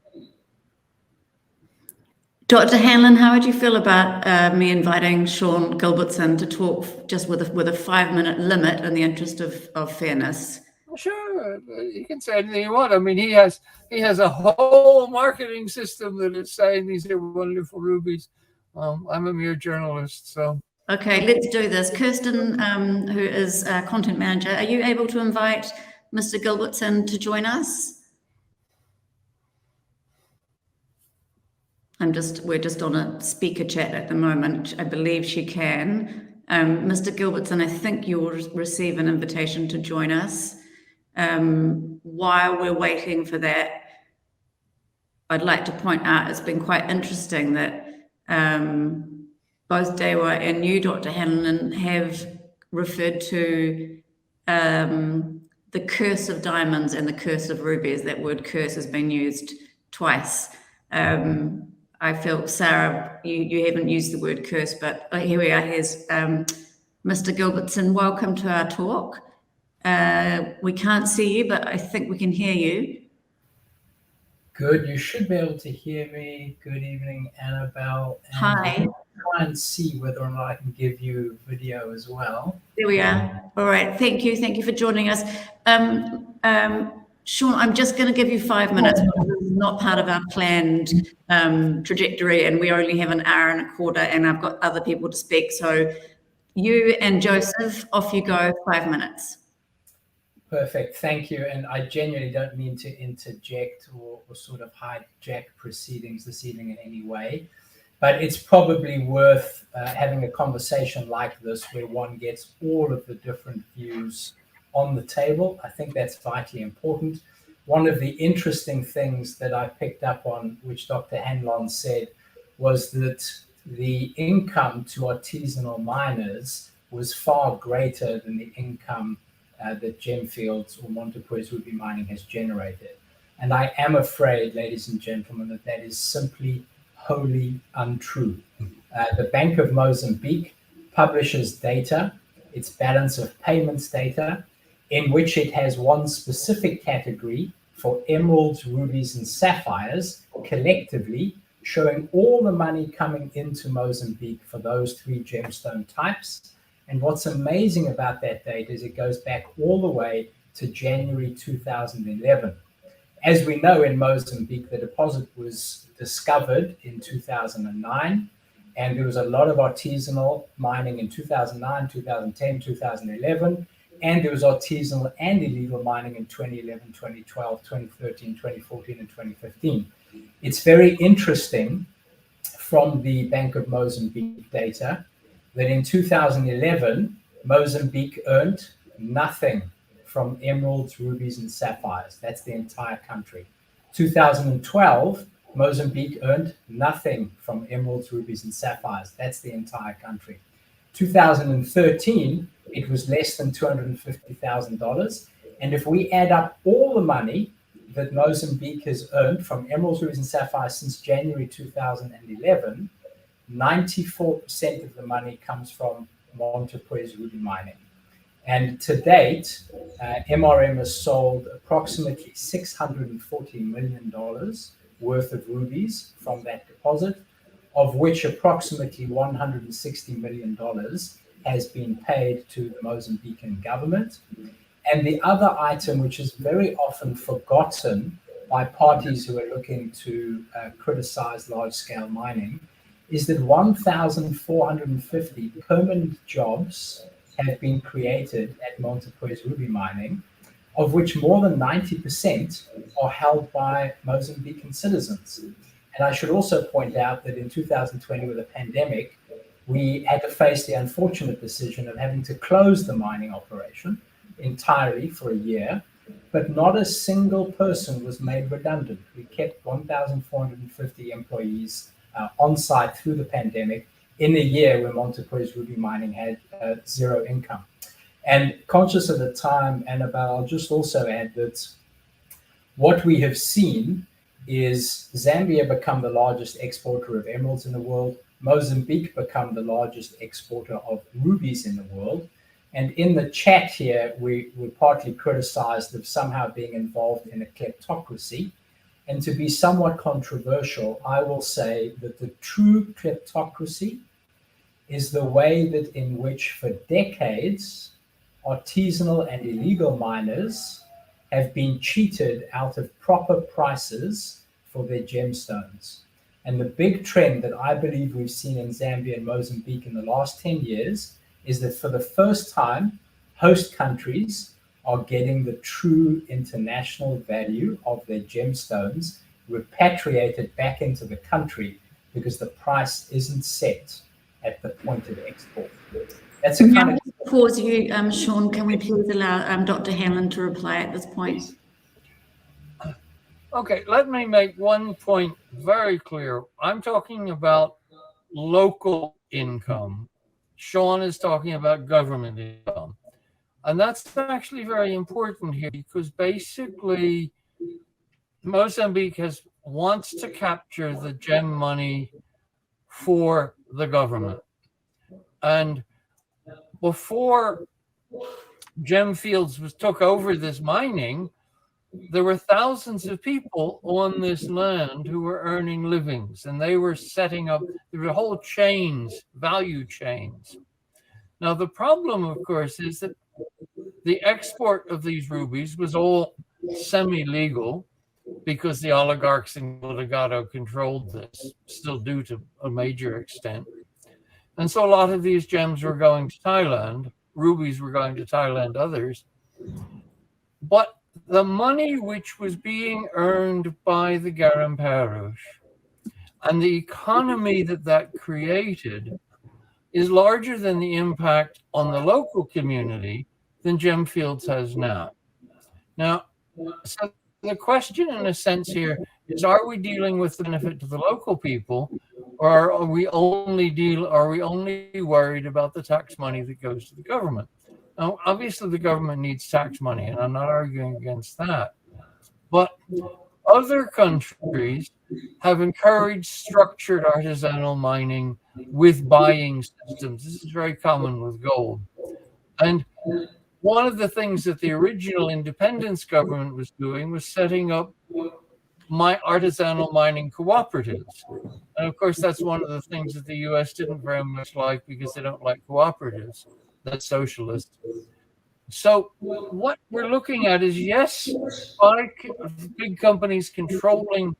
Dr. Hanlon, how would you feel about me inviting Sean Gilbertson to talk just with a 5-minute limit in the interest of fairness? Sure, you can say anything you want. I mean, he has a whole marketing system that is saying these are wonderful rubies. I'm a mere journalist, so. Okay, let's do this. Kirsten, who is content manager, are you able to invite Mr. Gilbertson to join us? We're just on a speaker chat at the moment. I believe she can. Mr. Gilbertson, I think you'll receive an invitation to join us. While we're waiting for that, I'd like to point out it's been quite interesting that both Dewa and you, Dr. Hanlon, have referred to the curse of diamonds and the curse of rubies. That word curse has been used twice. I felt, Sara, you haven't used the word curse, but here we are. Here's Mr. Gilbertson. Welcome to our talk. We can't see you, but I think we can hear you. Good. You should be able to hear me. Good evening, Annabel. And Hi. Try and see whether or not I can give you video as well. There we are. All right. Thank you. Thank you for joining us. Sean, I'm just going to give you 5 minutes. This is not part of our planned trajectory, and we only have an hour and a quarter, and I've got other people to speak. So you and Joseph, off you go, 5 minutes. Perfect. Thank you. And I genuinely don't mean to interject or sort of hijack proceedings this evening in any way, but it's probably worth having a conversation like this where one gets all of the different views on the table. I think that's vitally important. One of the interesting things that I picked up on, which Dr. Hanlon said, was that the income to artisanal miners was far greater than the income that Gemfields or Montepuez Ruby Mining has generated. And I am afraid, ladies and gentlemen, that is simply wholly untrue. The Bank of Mozambique publishes data, its balance of payments data, in which it has one specific category for emeralds, rubies, and sapphires collectively, showing all the money coming into Mozambique for those 3 gemstone types. And what's amazing about that data is it goes back all the way to January 2011. As we know, in Mozambique, the deposit was discovered in 2009, and there was a lot of artisanal mining in 2009, 2010, 2011, and there was artisanal and illegal mining in 2011, 2012, 2013, 2014, and 2015. It's very interesting from the Bank of Mozambique data that in 2011, Mozambique earned nothing from emeralds, rubies, and sapphires. That's the entire country. 2012, Mozambique earned nothing from emeralds, rubies, and sapphires. That's the entire country. 2013, it was less than $250,000. And if we add up all the money that Mozambique has earned from emeralds, rubies, and sapphires since January 2011, 94% of the money comes from Montepuez Ruby Mining. And to date, MRM has sold approximately $640 million worth of rubies from that deposit, of which approximately $160 million has been paid to the Mozambican government. And the other item, which is very often forgotten by parties who are looking to criticize large-scale mining, is that 1,450 permanent jobs have been created at Montepuez Ruby Mining, of which more than 90% are held by Mozambican citizens. And I should also point out that in 2020, with the pandemic, we had to face the unfortunate decision of having to close the mining operation entirely for a year, but not a single person was made redundant. We kept 1,450 employees on site through the pandemic in a year where Montepuez Ruby Mining had zero income. And conscious of the time, Annabel, I'll just also add that what we have seen is Zambia become the largest exporter of emeralds in the world. Mozambique become the largest exporter of rubies in the world. And in the chat here, we were partly criticized of somehow being involved in a kleptocracy. And to be somewhat controversial, I will say that the true kleptocracy is the way that in which for decades, artisanal and illegal miners have been cheated out of proper prices for their gemstones. And the big trend that I believe we've seen in Zambia and Mozambique in the last 10 years is that for the first time, host countries are getting the true international value of their gemstones repatriated back into the country because the price isn't set at the point of export. That's a kind of... Pause you, Sean. Can we please allow Dr. Hanlon to reply at this point? Okay, let me make one point very clear. I'm talking about local income. Sean is talking about government income. And that's actually very important here because basically Mozambique wants to capture the gem money for the government. And before Gemfields took over this mining, there were thousands of people on this land who were earning livings, and they were setting up, there were whole chains, value chains. Now, the problem, of course, is that the export of these rubies was all semi-legal because the oligarchs in Delgado controlled this, still do to a major extent. And so a lot of these gems were going to Thailand, rubies were going to Thailand, others. But the money which was being earned by the Garimperos and the economy that created is larger than the impact on the local community than Gemfields has now. Now, so the question in a sense here is, are we dealing with the benefit to the local people, or are we only worried about the tax money that goes to the government? Now, obviously the government needs tax money, and I'm not arguing against that. But other countries have encouraged structured artisanal mining with buying systems. This is very common with gold. And one of the things that the original independence government was doing was setting up artisanal mining cooperatives. And of course, that's one of the things that the US didn't very much like because they don't like cooperatives. That's socialist. So what we're looking at is, yes, by big companies controlling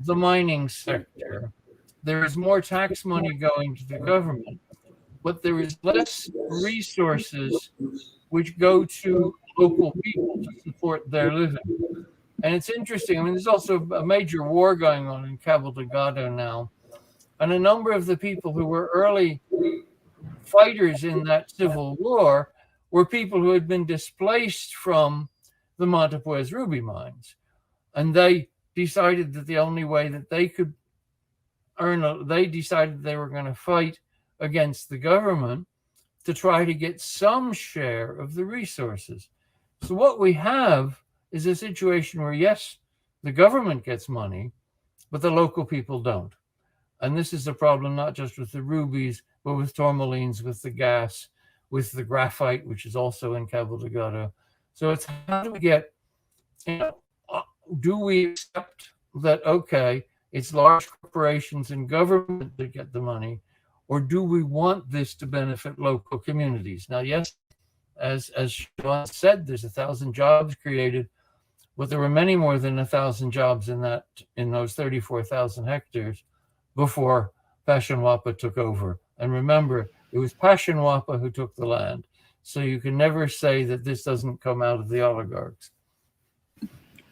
the mining sector, there is more tax money going to the government, but there is less resources which go to local people to support their living. And it's interesting. I mean, there's also a major war going on in Cabo Delgado now. And a number of the people who were early fighters in that civil war were people who had been displaced from the Montepuez ruby mines. And they decided that the only way that they could they decided they were going to fight against the government to try to get some share of the resources. So what we have is a situation where, yes, the government gets money, but the local people don't. And this is a problem not just with the rubies, but with tourmalines, with the gas, with the graphite, which is also in Cabo Delgado. So it's, how do we get, do we accept that, okay, it's large corporations and government that get the money, or do we want this to benefit local communities? Now, yes, as Sean said, there's 1,000 jobs created, but there were many more than 1,000 jobs in those 34,000 hectares before Pashanwapa took over. And remember, it was Pashanwapa who took the land. So you can never say that this doesn't come out of the oligarchs.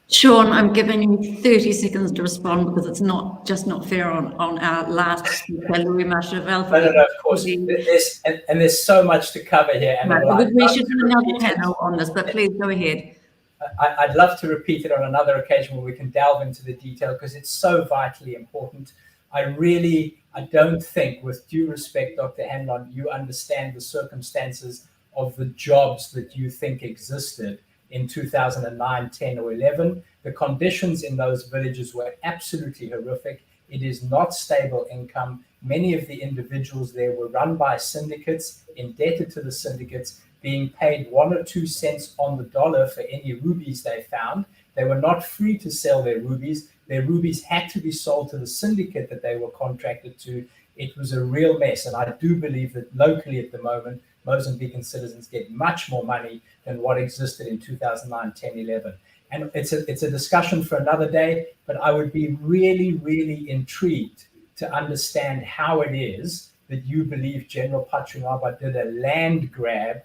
Sean, I'm giving you 30 seconds to respond because it's not fair on our last speaker, Louis Marechal. No, of course. There's so much to cover here. And we should do another panel on this, but please go ahead. I'd love to repeat it on another occasion where we can delve into the detail because it's so vitally important. I don't think, with due respect, Dr. Hanlon, you understand the circumstances of the jobs that you think existed in 2009, 10, or 11. The conditions in those villages were absolutely horrific. It is not stable income. Many of the individuals there were run by syndicates, indebted to the syndicates, being paid 1 or 2 cents on the dollar for any rubies they found. They were not free to sell their rubies. Their rubies had to be sold to the syndicate that they were contracted to. It was a real mess. And I do believe that locally at the moment, Mozambican citizens get much more money than what existed in 2009, 10, 11. And it's a discussion for another day, but I would be really, really intrigued to understand how it is that you believe General Patriarba did a land grab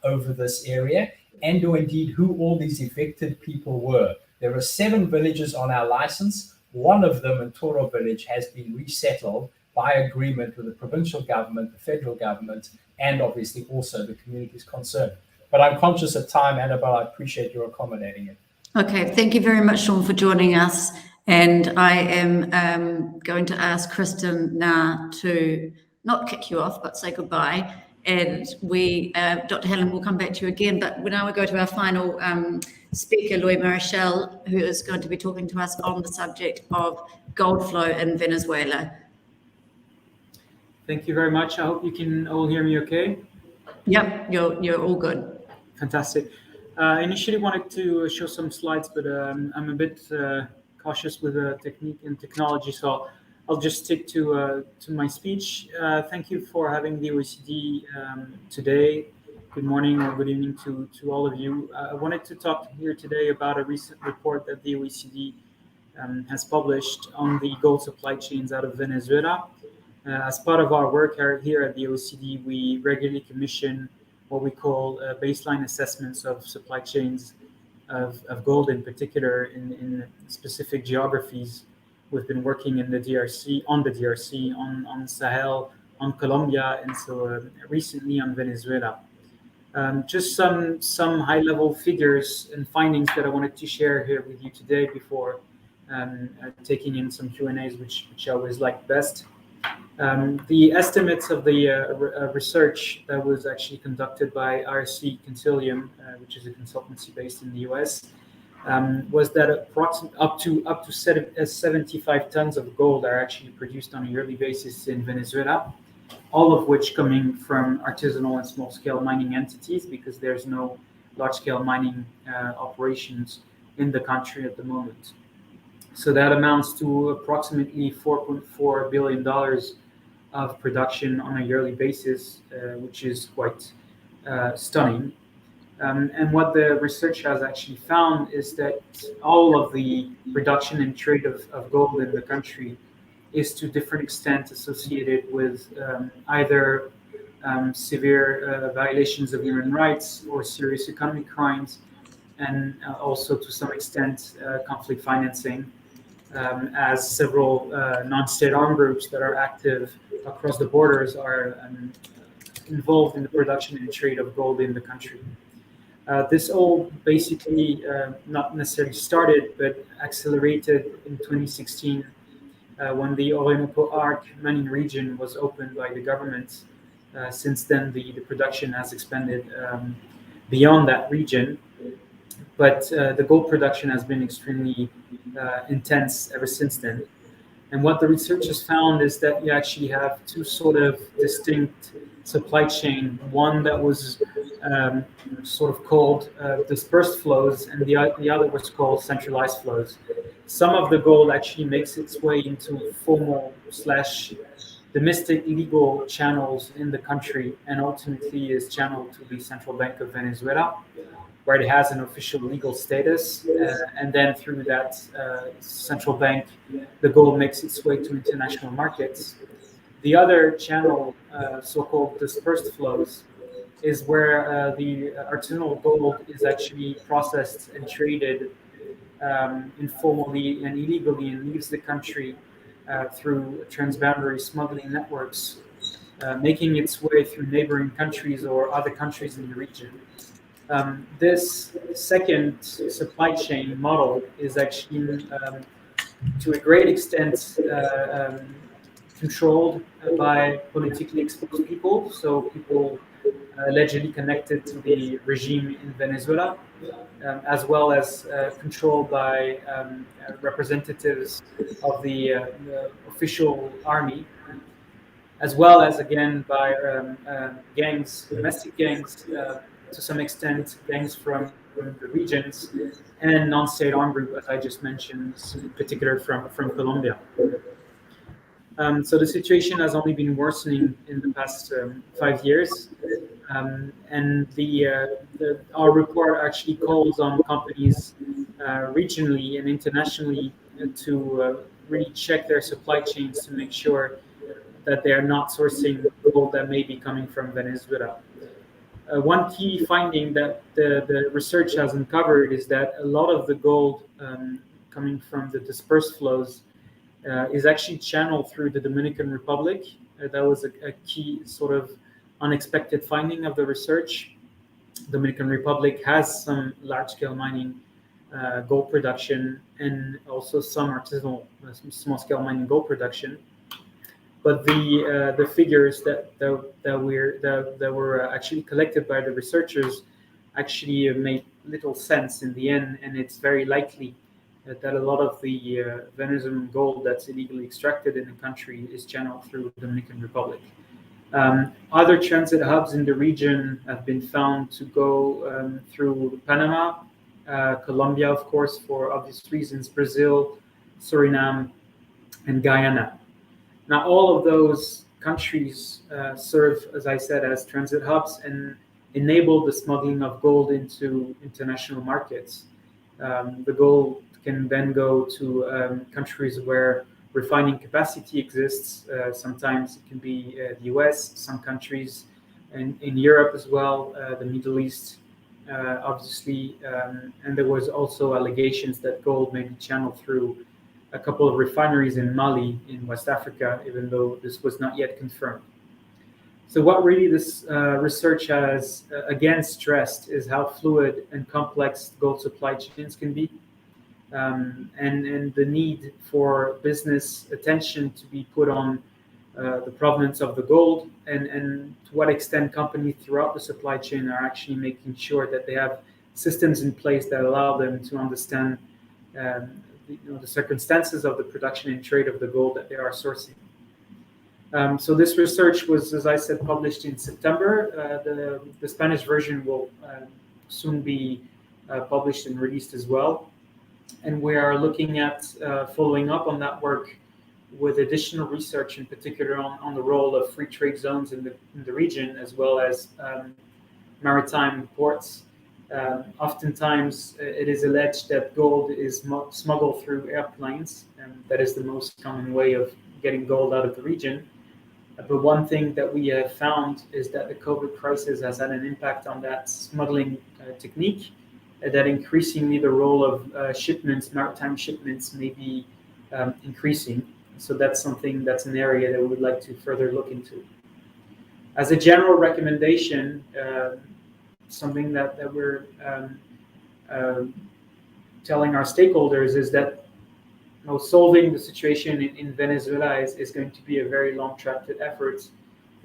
over this area, and or indeed who all these evicted people were. There are 7 villages on our license. One of them, in Toro village, has been resettled by agreement with the provincial government, the federal government, and obviously also the communities concerned. But I'm conscious of time, Annabel. I appreciate your accommodating it. Okay, thank you very much, Sean, for joining us. And I am going to ask Kristen now to not kick you off, but say goodbye. And we, Dr. Hanlon, will come back to you again. But now we go to our final speaker, Marechal, who is going to be talking to us on the subject of gold flow in Venezuela. Thank you very much. I hope you can all hear me okay. Yep, you're all good. Fantastic. I initially wanted to show some slides, but I'm a bit cautious with the technique and technology, so I'll just stick to my speech. Thank you for having the OECD today. Good morning or good evening to all of you. I wanted to talk here today about a recent report that the OECD has published on the gold supply chains out of Venezuela. As part of our work here at the OECD, we regularly commission what we call baseline assessments of supply chains of gold, in particular in specific geographies. We've been working in the DRC, on Sahel, on Colombia, and so recently on Venezuela. Just some high-level figures and findings that I wanted to share here with you today before taking in some Q&As, which I always like best. The estimates of the research that was actually conducted by RC Consilium, which is a consultancy based in the US, was that approximately up to 75 tons of gold are actually produced on a yearly basis in Venezuela, all of which coming from artisanal and small-scale mining entities, because there's no large-scale mining operations in the country at the moment. So that amounts to approximately $4.4 billion of production on a yearly basis, which is quite stunning. And what the research has actually found is that all of the production and trade of gold in the country is to different extent associated with either severe violations of human rights or serious economic crimes, and also to some extent conflict financing, as several non-state armed groups that are active across the borders are involved in the production and trade of gold in the country. This all basically not necessarily started, but accelerated in 2016 when the Orinoco Arc mining region was opened by the government. Since then, the production has expanded beyond that region, but the gold production has been extremely intense ever since then. And what the researchers found is that you actually have two sort of distinct supply chain, one that was sort of called dispersed flows, and the other was called centralized flows. Some of the gold actually makes its way into formal / domestic legal channels in the country, and ultimately is channeled to the Central Bank of Venezuela, where it has an official legal status, and then through that central bank, the gold makes its way to international markets. The other channel, so-called dispersed flows, is where the artisanal gold is actually processed and traded informally and illegally, and leaves the country through transboundary smuggling networks, making its way through neighboring countries or other countries in the region. This second supply chain model is actually, to a great extent, controlled by politically exposed people. So people allegedly connected to the regime in Venezuela, as well as controlled by representatives of the official army, as well as, again, by gangs, domestic gangs, to some extent, gangs from the regions, and non-state armed group, as I just mentioned, in particular from Colombia. So the situation has only been worsening in the past 5 years. And our report actually calls on companies regionally and internationally to really check their supply chains to make sure that they are not sourcing gold that may be coming from Venezuela. One key finding that the research has uncovered is that a lot of the gold coming from the dispersed flows is actually channeled through the Dominican Republic. That was a key sort of unexpected finding of the research. Dominican Republic has some large-scale mining, gold production, and also some artisanal small-scale mining gold production. But the figures that were actually collected by the researchers actually made little sense in the end, and it's very likely that a lot of the Venezuelan gold that's illegally extracted in the country is channeled through the Dominican Republic. Other transit hubs in the region have been found to go through Panama, Colombia, of course, for obvious reasons, Brazil, Suriname, and Guyana. Now, all of those countries serve, as I said, as transit hubs and enable the smuggling of gold into international markets. The gold can then go to countries where refining capacity exists. Sometimes it can be the US, some countries in Europe as well, the Middle East, obviously. And there was also allegations that gold may be channeled through a couple of refineries in Mali in West Africa, even though this was not yet confirmed. So what really this research has again stressed is how fluid and complex gold supply chains can be, and the need for business attention to be put on the provenance of the gold, and to what extent companies throughout the supply chain are actually making sure that they have systems in place that allow them to understand the circumstances of the production and trade of the gold that they are sourcing. So this research was, as I said, published in September. The Spanish version will soon be published and released as well. And we are looking at following up on that work with additional research, in particular on the role of free trade zones in the region, as well as maritime ports. Oftentimes, it is alleged that gold is smuggled through airplanes, and that is the most common way of getting gold out of the region. But one thing that we have found is that the COVID crisis has had an impact on that smuggling technique, that increasingly the role of maritime shipments may be increasing. So that's an area that we would like to further look into. As a general recommendation, something that we're telling our stakeholders is that solving the situation in Venezuela is going to be a very long-tracted effort,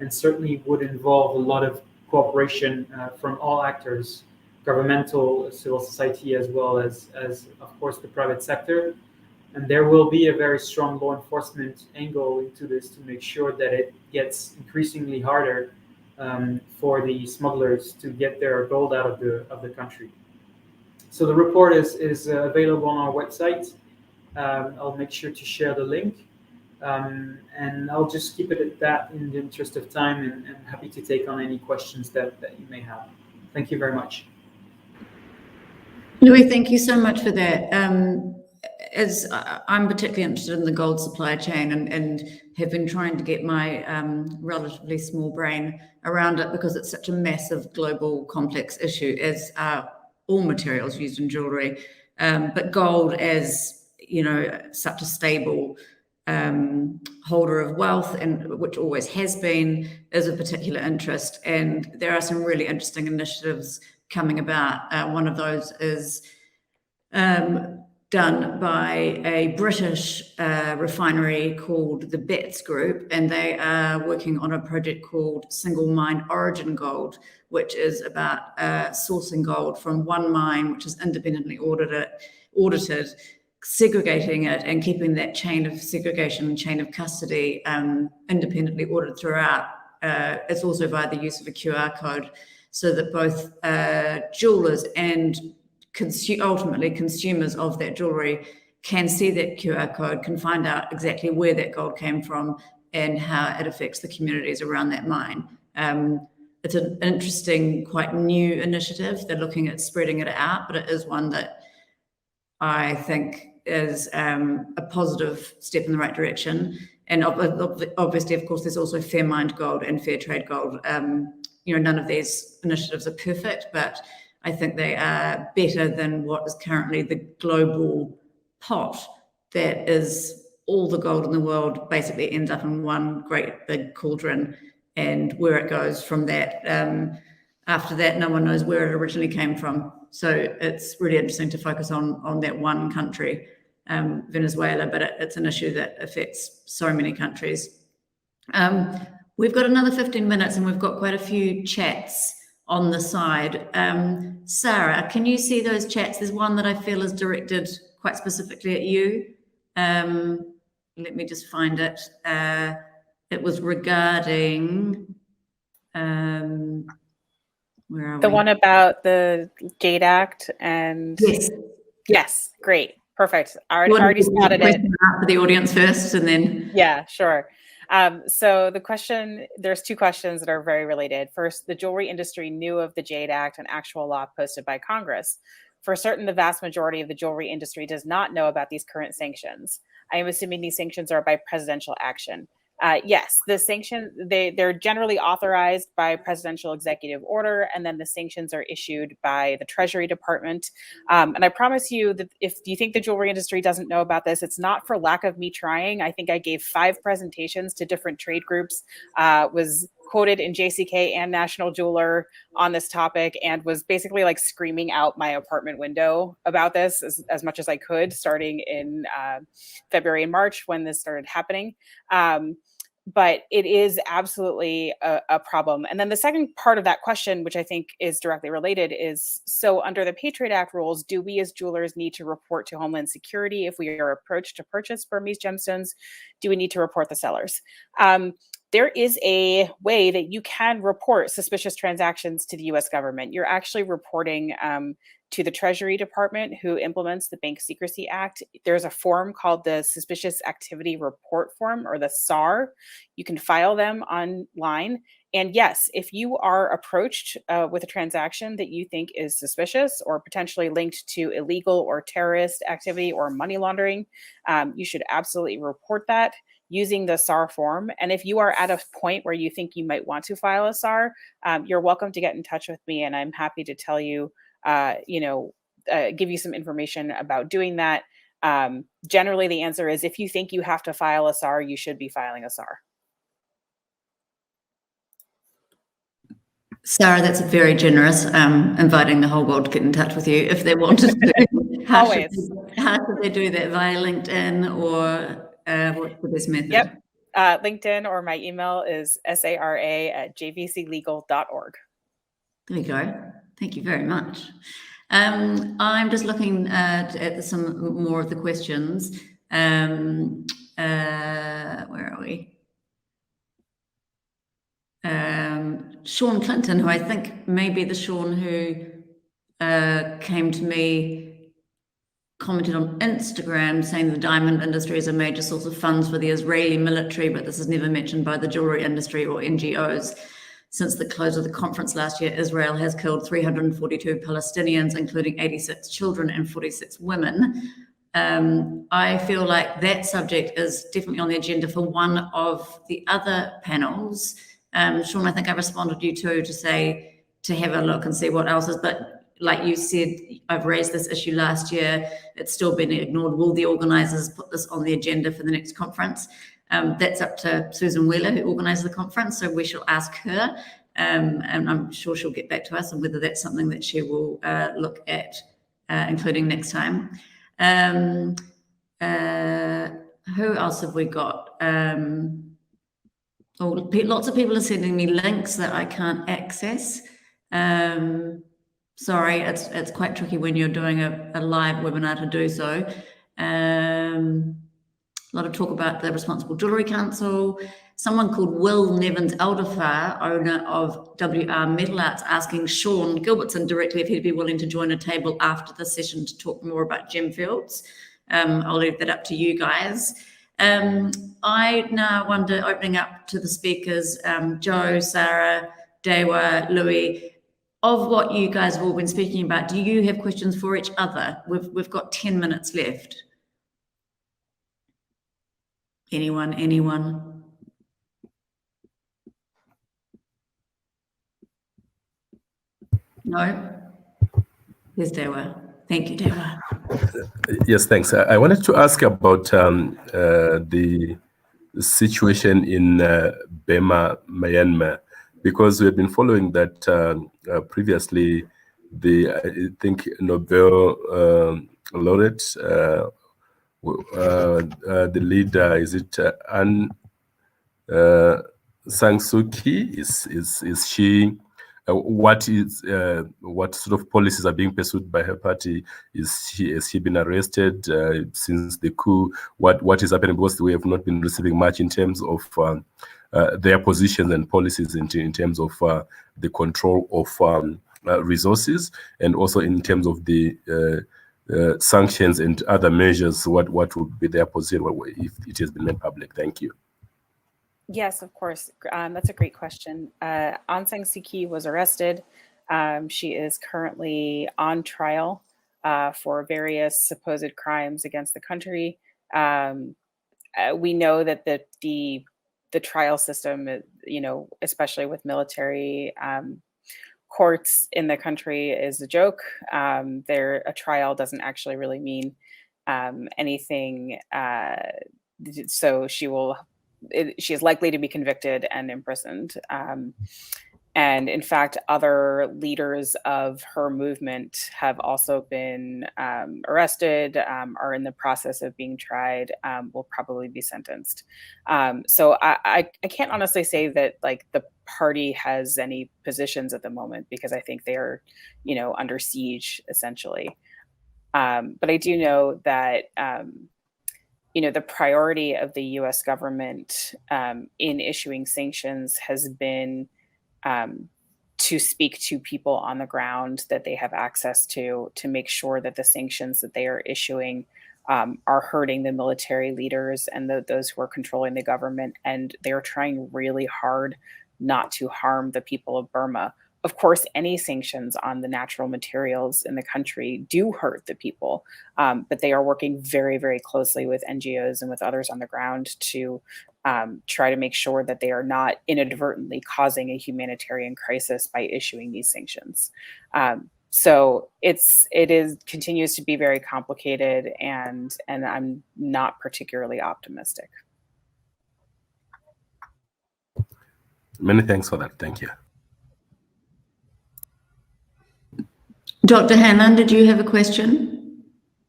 and certainly would involve a lot of cooperation from all actors, governmental, civil society, as well as of course the private sector. And there will be a very strong law enforcement angle into this to make sure that it gets increasingly harder for the smugglers to get their gold out of the country. So the report is available on our website. I'll make sure to share the link, and I'll just keep it at that in the interest of time, and happy to take on any questions that you may have. Thank you very much. Louis, thank you so much for that. As I'm particularly interested in the gold supply chain, and have been trying to get my relatively small brain around it, because it's such a massive global complex issue, as are all materials used in jewellery. But gold, as such a stable holder of wealth, and which always has been, is of particular interest. And there are some really interesting initiatives coming about. One of those is done by a British refinery called the Dept Group, and they are working on a project called Single Mine Origin Gold, which is about sourcing gold from one mine, which is independently audited, segregating it and keeping that chain of segregation and chain of custody independently audited throughout. It's also via the use of a QR code, so that both jewelers and ultimately consumers of that jewelry can see that QR code, can find out exactly where that gold came from and how it affects the communities around that mine. It's an interesting, quite new initiative. They're looking at spreading it out, but it is one that I think is a positive step in the right direction. And obviously, of course, there's also fair mined gold and fair trade gold. None of these initiatives are perfect, but I think they are better than what is currently the global pot that is all the gold in the world basically ends up in one great big cauldron, and where it goes from that, after that, no one knows where it originally came from. So it's really interesting to focus on that one country, Venezuela, but it's an issue that affects so many countries. We've got another 15 minutes and we've got quite a few chats on the side. Sara, can you see those chats? There's one that I feel is directed quite specifically at you. Let me just find it. It was regarding, where are The we? one about the Jade Act and Yes. yes, great, perfect. I You want to already give the spotted it. question out for the audience first, and then Yeah, sure. So the question, there's two questions that are very related. First, the jewelry industry knew of the Jade Act, an actual law posted by Congress. For certain, the vast majority of the jewelry industry does not know about these current sanctions. I am assuming these sanctions are by presidential action. Yes, the sanction, they're generally authorized by presidential executive order, and then the sanctions are issued by the Treasury Department. And I promise you that if you think the jewelry industry doesn't know about this, it's not for lack of me trying. I think I gave 5 presentations to different trade groups, was quoted in JCK and National Jeweler on this topic, and was basically like screaming out my apartment window about this as much as I could, starting in February and March when this started happening. But it is absolutely a problem. And then the second part of that question, which I think is directly related, is so under the Patriot Act rules, do we as jewelers need to report to Homeland Security if we are approached to purchase Burmese gemstones? Do we need to report the sellers? There is a way that you can report suspicious transactions to the US government. You're actually reporting to the Treasury Department, who implements the Bank Secrecy Act. There's a form called the Suspicious Activity Report Form, or the SAR. You can file them online. And yes, if you are approached with a transaction that you think is suspicious or potentially linked to illegal or terrorist activity or money laundering, you should absolutely report that using the SAR form. And if you are at a point where you think you might want to file a SAR, you're welcome to get in touch with me, and I'm happy to tell you, give you some information about doing that. Generally, the answer is if you think you have to file a SAR, you should be filing a SAR. Sara, that's very generous, inviting the whole world to get in touch with you if they wanted to. How should they do that? Via LinkedIn, or what's the best method? Yep. LinkedIn, or my email is sara@jvclegal.org. There we go. Thank you very much. I'm just looking at some more of the questions. Where are we? Sean Clinton, who I think may be the Sean who came to me, commented on Instagram saying the diamond industry is a major source of funds for the Israeli military, but this is never mentioned by the jewelry industry or NGOs. Since the close of the conference last year, Israel has killed 342 Palestinians, including 86 children and 46 women. I feel like that subject is definitely on the agenda for one of the other panels. Sean, I think I responded to you too to say to have a look and see what else is, but like you said, I've raised this issue last year. It's still been ignored. Will the organisers put this on the agenda for the next conference? That's up to Susan Wheeler, who organised the conference, so we shall ask her, and I'm sure she'll get back to us on whether that's something that she will look at including next time. Who else have we got? Lots of people are sending me links that I can't access. Sorry, it's quite tricky when you're doing a live webinar to do so. A lot of talk about the Responsible Jewellery Council. Someone called Will Nevins Elderfar, owner of WR Metal Arts, asking Sean Gilbertson directly if he'd be willing to join a table after the session to talk more about gem fields. I'll leave that up to you guys. I now wonder, opening up to the speakers, Joe, Sara, Dewa, Louis, of what you guys have all been speaking about, do you have questions for each other? We've got 10 minutes left. Anyone? No? Here's Dewa. Thank you, Dewa. Yes, thanks. I wanted to ask about the situation in Burma, Myanmar, because we have been following that previously. I think Nobel laureate, the leader, is it Aung San Suu Kyi? Is she? What sort of policies are being pursued by her party? Has she been arrested since the coup? What is happening? Because we have not been receiving much in terms of their positions and policies in terms of the control of resources, and also in terms of the sanctions and other measures. What would be their position if it has been made public? Thank you. Yes, of course. That's a great question. Aung San Suu Kyi was arrested. She is currently on trial for various supposed crimes against the country. We know that the trial system, especially with military courts in the country, is a joke. A trial doesn't actually really mean anything. So she is likely to be convicted and imprisoned. And in fact, other leaders of her movement have also been arrested, are in the process of being tried, will probably be sentenced. So I can't honestly say that like the party has any positions at the moment, because I think they are, under siege essentially. But I do know that the priority of the U.S. government in issuing sanctions has been to speak to people on the ground that they have access to make sure that the sanctions that they are issuing are hurting the military leaders and those who are controlling the government. And they're trying really hard not to harm the people of Burma. Of course, any sanctions on the natural materials in the country do hurt the people, but they are working very, very closely with NGOs and with others on the ground to try to make sure that they are not inadvertently causing a humanitarian crisis by issuing these sanctions. So it continues to be very complicated, and I'm not particularly optimistic. Many thanks for that. Thank you. Dr. Hanlon, did you have a question?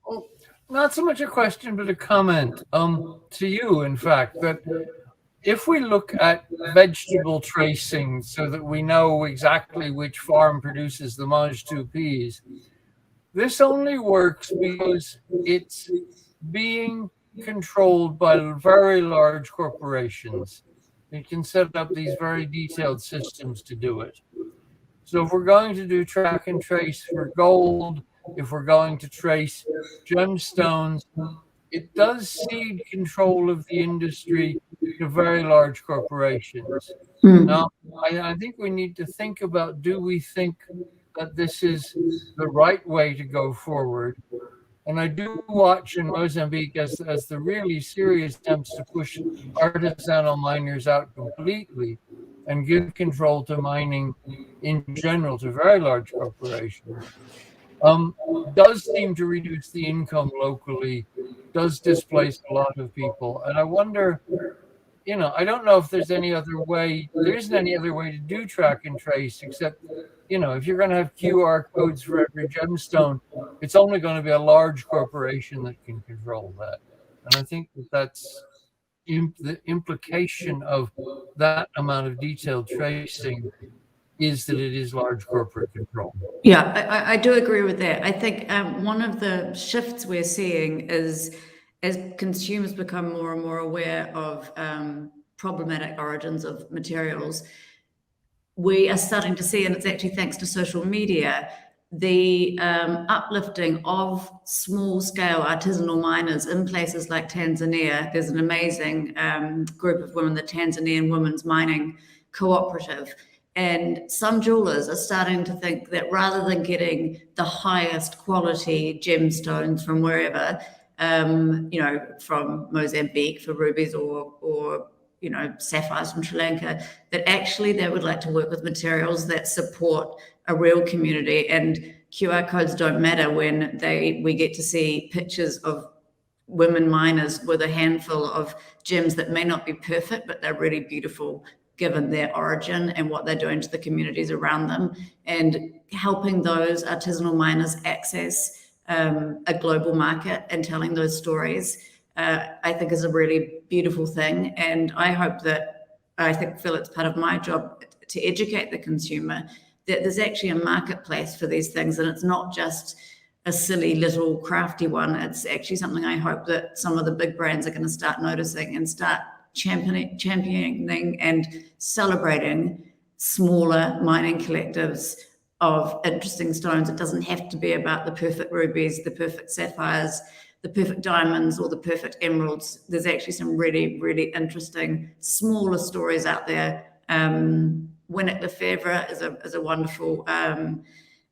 Well, not so much a question, but a comment to you, in fact, that if we look at vegetable tracing so that we know exactly which farm produces the mange tout peas, this only works because it's being controlled by very large corporations. They can set up these very detailed systems to do it. So if we're going to do track and trace for gold, if we're going to trace gemstones, it does cede control of the industry to very large corporations. Now, I think we need to think about, do we think that this is the right way to go forward? And I do watch in Mozambique as the really serious attempts to push artisanal miners out completely and give control to mining in general to very large corporations, does seem to reduce the income locally, does displace a lot of people. And I wonder, I don't know if there's any other way, there isn't any other way to do track and trace except, if you're going to have QR codes for every gemstone, it's only going to be a large corporation that can control that. And I think that that's the implication of that amount of detailed tracing is that it is large corporate control. Yeah, I do agree with that. I think one of the shifts we're seeing is as consumers become more and more aware of problematic origins of materials, we are starting to see, and it's actually thanks to social media, the uplifting of small-scale artisanal miners in places like Tanzania. There's an amazing group of women, the Tanzanian Women's Mining Cooperative, and some jewelers are starting to think that rather than getting the highest quality gemstones from wherever, you know, from Mozambique for rubies or you know, sapphires from Sri Lanka, that actually they would like to work with materials that support a real community. And QR codes don't matter when we get to see pictures of women miners with a handful of gems that may not be perfect, but they're really beautiful given their origin and what they're doing to the communities around them, and helping those artisanal miners access a global market and telling those stories, I think is a really beautiful thing. And I feel it's part of my job to educate the consumer that there's actually a marketplace for these things, and it's not just a silly little crafty one. It's actually something I hope that some of the big brands are going to start noticing and start championing and celebrating smaller mining collectives of interesting stones. It doesn't have to be about the perfect rubies, the perfect sapphires, the perfect diamonds, or the perfect emeralds. There's actually some really, really interesting smaller stories out there. Winnick Lefevre is a wonderful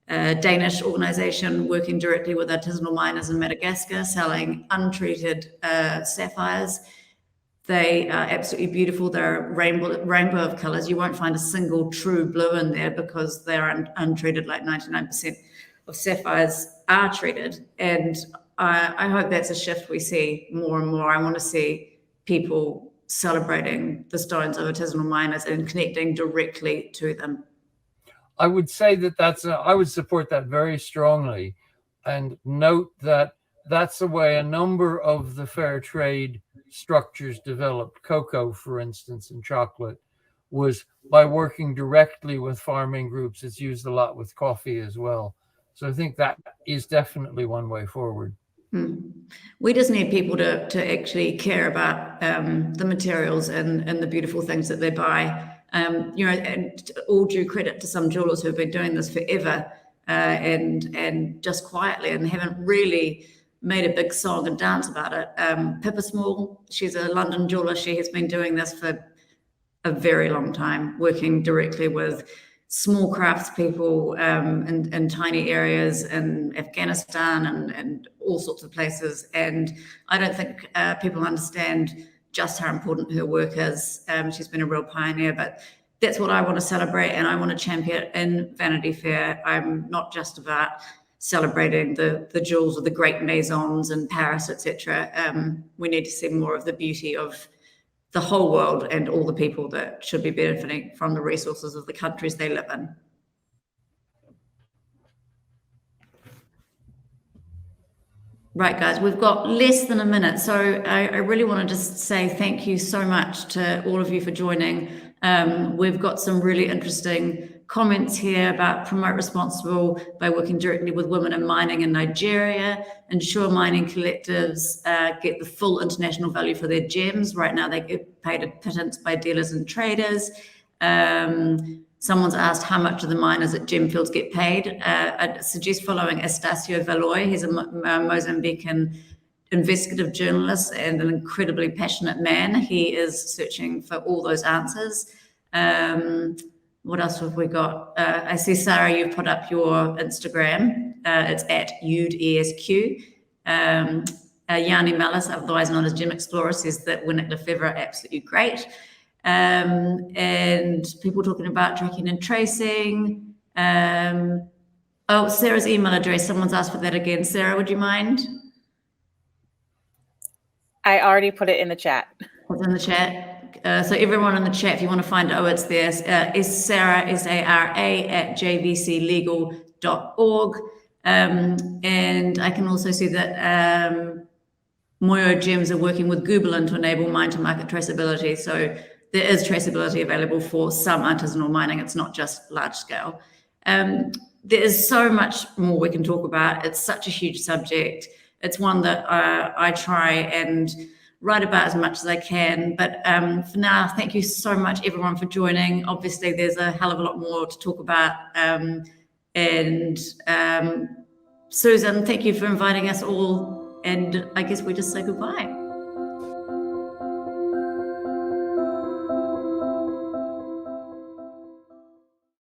Danish organization working directly with artisanal miners in Madagascar, selling untreated sapphires. They are absolutely beautiful. They're a rainbow of colors. You won't find a single true blue in there because they're untreated, like 99% of sapphires are treated. And I hope that's a shift we see more and more. I want to see people celebrating the stones of artisanal miners and connecting directly to them. I would say that I would support that very strongly, and note that that's the way a number of the fair trade structures developed. Cocoa, for instance, and chocolate was by working directly with farming groups. It's used a lot with coffee as well. So I think that is definitely one way forward. We just need people to actually care about the materials and the beautiful things that they buy. You know, and all due credit to some jewelers who have been doing this forever and just quietly, and haven't really made a big song and dance about it. Pippa Small, she's a London jeweler. She has been doing this for a very long time, working directly with small craftspeople in tiny areas in Afghanistan and all sorts of places. And I don't think people understand just how important her work is. She's been a real pioneer, but that's what I want to celebrate, and I want to champion in Vanity Fair. I'm not just about celebrating the jewels of the great maisons in Paris, etc. We need to see more of the beauty of the whole world and all the people that should be benefiting from the resources of the countries they live in. Right, guys, we've got less than a minute. So I really want to just say thank you so much to all of you for joining. We've got some really interesting comments here about promote responsible by working directly with women in mining in Nigeria, ensure mining collectives get the full international value for their gems. Right now they get paid a pittance by dealers and traders. Someone's asked how much of the miners at Gemfields get paid. I'd suggest following Estacio Valoy. He's a Mozambican investigative journalist and an incredibly passionate man. He is searching for all those answers. What else have we got? I see, Sara, you've put up your Instagram. It's at Yood ESQ. Yanni Mellis, otherwise known as Gem Explorer, says that Winnick Lefevre are absolutely great. And people talking about tracking and tracing. Oh, Sarah's email address. Someone's asked for that again. Sara, would you mind? I already put it in the chat. It's in the chat. So everyone in the chat, if you want to find it, it's there. Is Sara, Sara @jvclegal.org. And I can also see that Moyo Gems are working with Goobelin to enable mine-to-market traceability. So there is traceability available for some artisanal mining. It's not just large scale. There is so much more we can talk about. It's such a huge subject. It's one that I try and write about as much as I can. But for now, thank you so much, everyone, for joining. Obviously, there's a hell of a lot more to talk about. Susan, thank you for inviting us all. And I guess we just say goodbye.